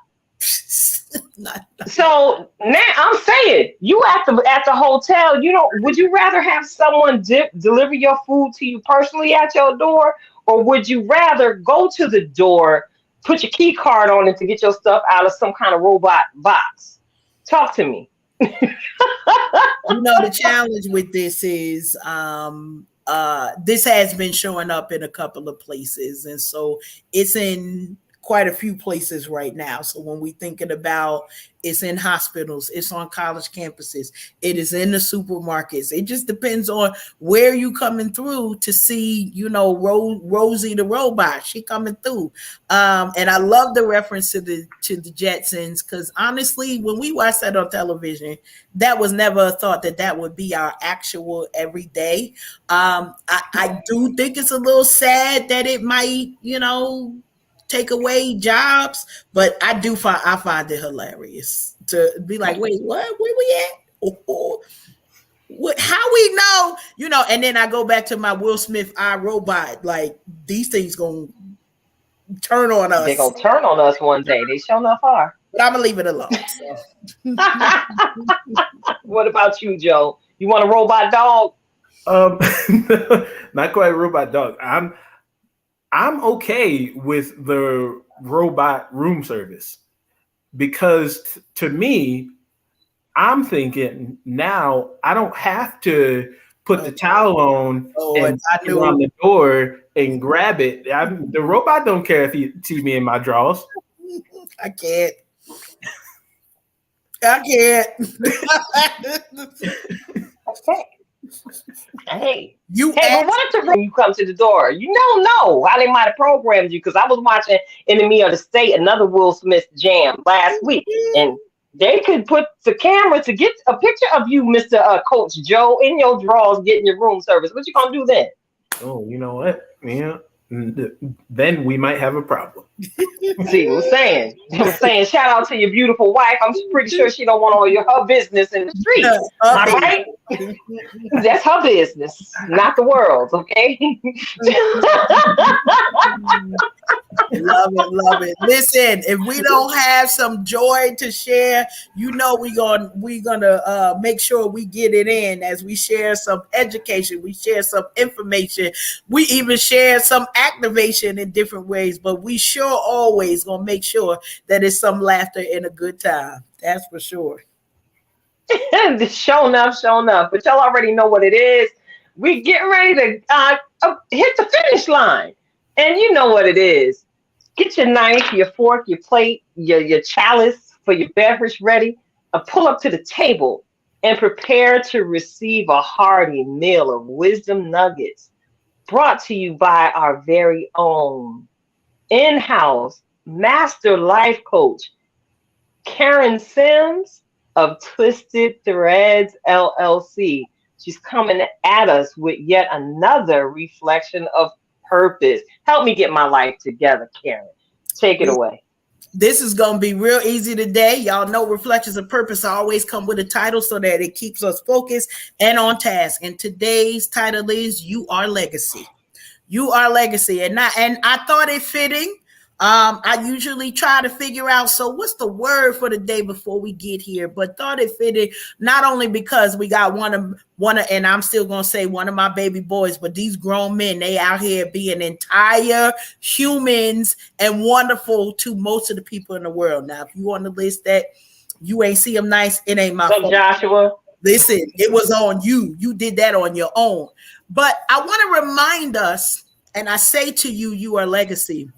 So now I'm saying, you at the hotel, would you rather have someone deliver your food to you personally at your door, or would you rather go to the door, put your key card on it to get your stuff out of some kind of robot box? Talk to me. The challenge with this is this has been showing up in a couple of places, and so it's in quite a few places right now. So when we thinking about, it's in hospitals, it's on college campuses, it is in the supermarkets. It just depends on where you coming through to see, Rosie the robot, she coming through. And I love the reference to the Jetsons, because honestly, when we watch that on television, that was never a thought that would be our actual everyday. I do think it's a little sad that it might, take away jobs, but I find it hilarious to be like, wait, what? Where we at? What? How we know? And then I go back to my Will Smith iRobot. Like, these things gonna turn on us. They're gonna turn on us one day. They sure enough are. But I'm gonna leave it alone. So. What about you, Joe? You want a robot dog? Not quite a robot dog. I'm okay with the robot room service, because to me, I'm thinking now I don't have to put the towel on and go on the door and grab it. The robot don't care if he sees me in my drawers. I can't. Okay. Hey, You hey, but ask. what if the you come to the door? You don't know how they might have programmed you because I was watching Enemy of the State, another Will Smith jam last week, and they could put the camera to get a picture of you, Mister Coach Joe, in your drawers getting your room service. What you gonna do then? Oh, you know what? Yeah. Then we might have a problem. See, was saying, shout out to your beautiful wife. I'm pretty sure she don't want all your her business in the streets. All right, that's her business, not the world's. Okay. Love it, love it. Listen, if we don't have some joy to share, you know we gonna make sure we get it in as we share some education, we share some information, we even share some activation in different ways. But we sure always gonna make sure that it's some laughter and a good time. That's for sure. Showing up, showing up. But y'all already know what it is. We getting ready to hit the finish line, and you know what it is. Get your knife, your fork, your plate, your chalice for your beverage ready. Pull up to the table and prepare to receive a hearty meal of wisdom nuggets brought to you by our very own in-house master life coach, Karen Sims of Twisted Threads LLC. She's coming at us with yet another reflection of purpose. Help me get my life together, Karen. Take it away. This is going to be real easy today. Y'all know Reflections of Purpose always come with a title so that it keeps us focused and on task. And today's title is You Are Legacy. You are legacy. And I thought it fitting. I usually try to figure out, so what's the word for the day before we get here, but thought it fitted not only because we got one of, and I'm still going to say one of my baby boys, but these grown men, they out here being entire humans and wonderful to most of the people in the world. Now, if you on the list that you ain't see them nice, it ain't my fault. Joshua? Listen, it was on you. You did that on your own. But I want to remind us, and I say to you, you are legacy,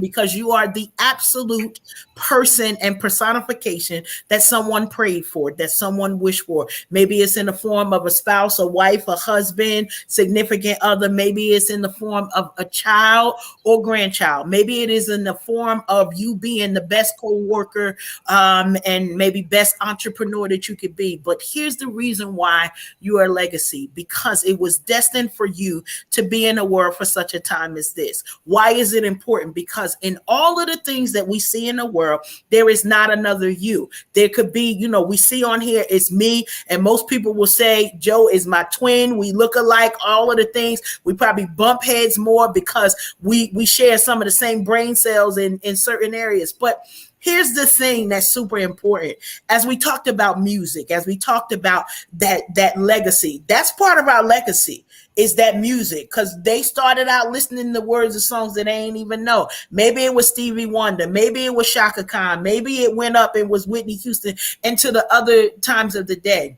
because you are the absolute person and personification that someone prayed for, that someone wished for. Maybe it's in the form of a spouse, a wife, a husband, significant other. Maybe it's in the form of a child or grandchild. Maybe it is in the form of you being the best co-worker and maybe best entrepreneur that you could be. But here's the reason why you are legacy, because it was destined for you to be in a world for such a time as this. Why is it important? Because in all of the things that we see in the world, there is not another you. There could be, we see on here, it's me, and most people will say, Joe is my twin. We look alike, all of the things. We probably bump heads more because we share some of the same brain cells in certain areas. But here's the thing that's super important. As we talked about music, as we talked about that legacy, that's part of our legacy. Is that music, because they started out listening to words of songs that they ain't even know. Maybe it was Stevie Wonder, maybe it was Shaka Khan, maybe it went up and was Whitney Houston, and to the other times of the day.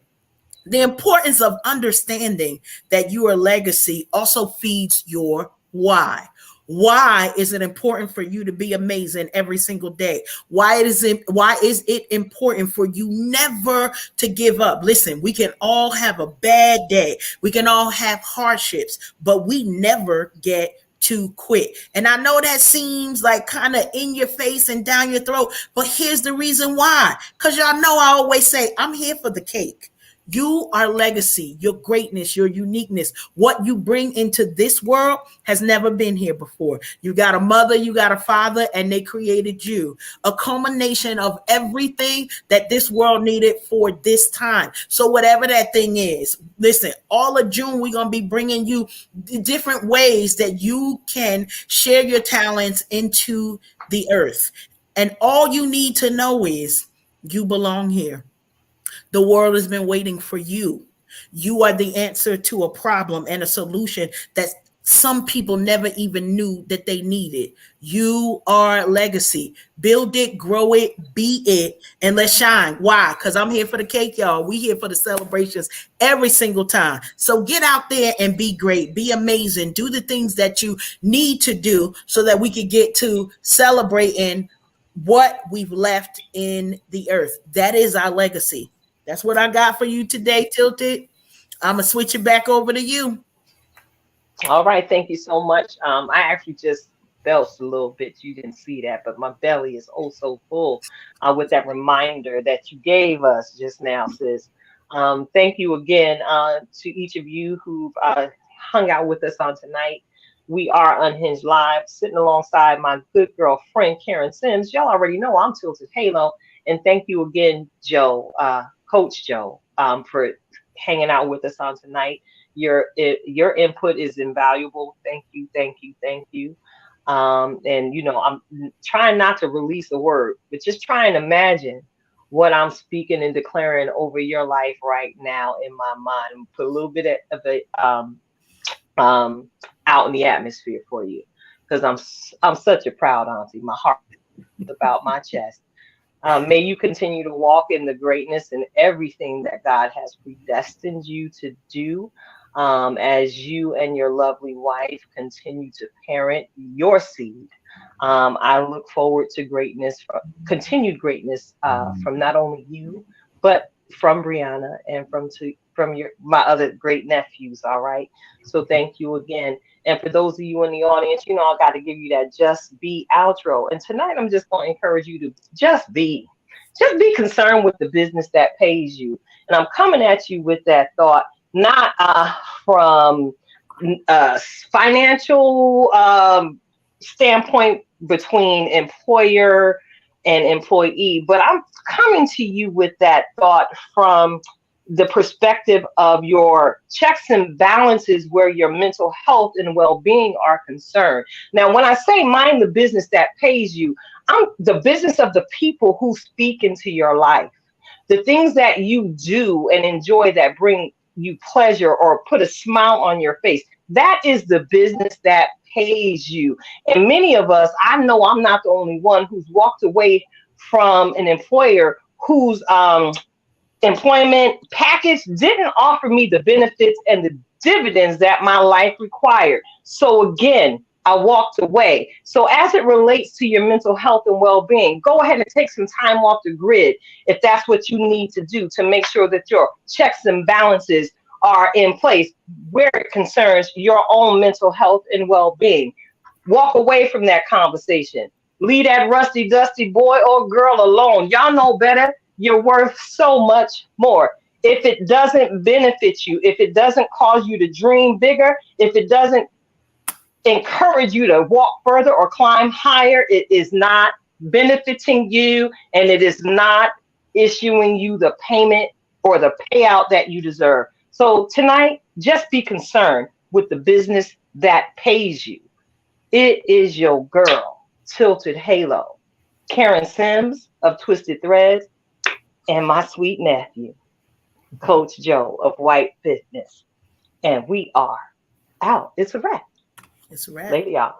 The importance of understanding that your legacy also feeds your why. Why is it important for you to be amazing every single day? Why is it important for you never to give up? Listen, we can all have a bad day. We can all have hardships, but we never get to quit. And I know that seems like kind of in your face and down your throat, but here's the reason why. Because y'all know I always say, I'm here for the cake. You are legacy, your greatness, your uniqueness. What you bring into this world has never been here before. You got a mother, you got a father, and they created you. A culmination of everything that this world needed for this time. So whatever that thing is, listen, all of June, we're going to be bringing you different ways that you can share your talents into the earth. And all you need to know is you belong here. The world has been waiting for you. You are the answer to a problem and a solution that some people never even knew that they needed. You are legacy. Build it, grow it, be it, and let's shine. Why? Because I'm here for the cake, y'all. We here for the celebrations every single time. So get out there and be great, be amazing, do the things that you need to do so that we can get to celebrating what we've left in the earth. That is our legacy. That's what I got for you today, Tilted. I'm gonna switch it back over to you. All right, thank you so much. I actually just belched a little bit. You didn't see that, but my belly is oh so full with that reminder that you gave us just now, sis. Thank you again to each of you who've hung out with us on tonight. We are Unhinged Live, sitting alongside my good girl friend Karen Sims. Y'all already know I'm Tilted Halo, and thank you again, Joe, Coach Joe, for hanging out with us on tonight. Your input is invaluable. Thank you, thank you, thank you. And you know, I'm trying not to release a word, but just try and imagine what I'm speaking and declaring over your life right now in my mind, and put a little bit of it um, out in the atmosphere for you, because I'm such a proud auntie. My heart is about my chest. May you continue to walk in the greatness and everything that God has predestined you to do, as you and your lovely wife continue to parent your seed. I look forward to greatness, continued greatness, from not only you, but from Brianna and from my other great nephews. All right. So thank you again. And for those of you in the audience, you know, I got to give you that just be outro. And tonight I'm just going to encourage you to just be concerned with the business that pays you. And I'm coming at you with that thought, not from a financial standpoint between employer and employee, but I'm coming to you with that thought from the perspective of your checks and balances where your mental health and well-being are concerned. Now, when I say mind the business that pays you, I'm the business of the people who speak into your life. The things that you do and enjoy that bring you pleasure or put a smile on your face. That is the business that pays you. And many of us, I know I'm not the only one who's walked away from an employer whose employment package didn't offer me the benefits and the dividends that my life required. So again, I walked away. So as it relates to your mental health and well-being, go ahead and take some time off the grid if that's what you need to do to make sure that your checks and balances are in place where it concerns your own mental health and well-being. Walk away from that conversation. Leave that rusty, dusty boy or girl alone. Y'all know better. You're worth so much more. If it doesn't benefit you, if it doesn't cause you to dream bigger, if it doesn't encourage you to walk further or climb higher, it is not benefiting you, and it is not issuing you the payment or the payout that you deserve. So tonight, just be concerned with the business that pays you. It is your girl, Tilted Halo, Karen Sims of Twisted Threads, and my sweet nephew, Coach Joe of White Fitness. And we are out. It's a wrap. It's a wrap. Later, y'all.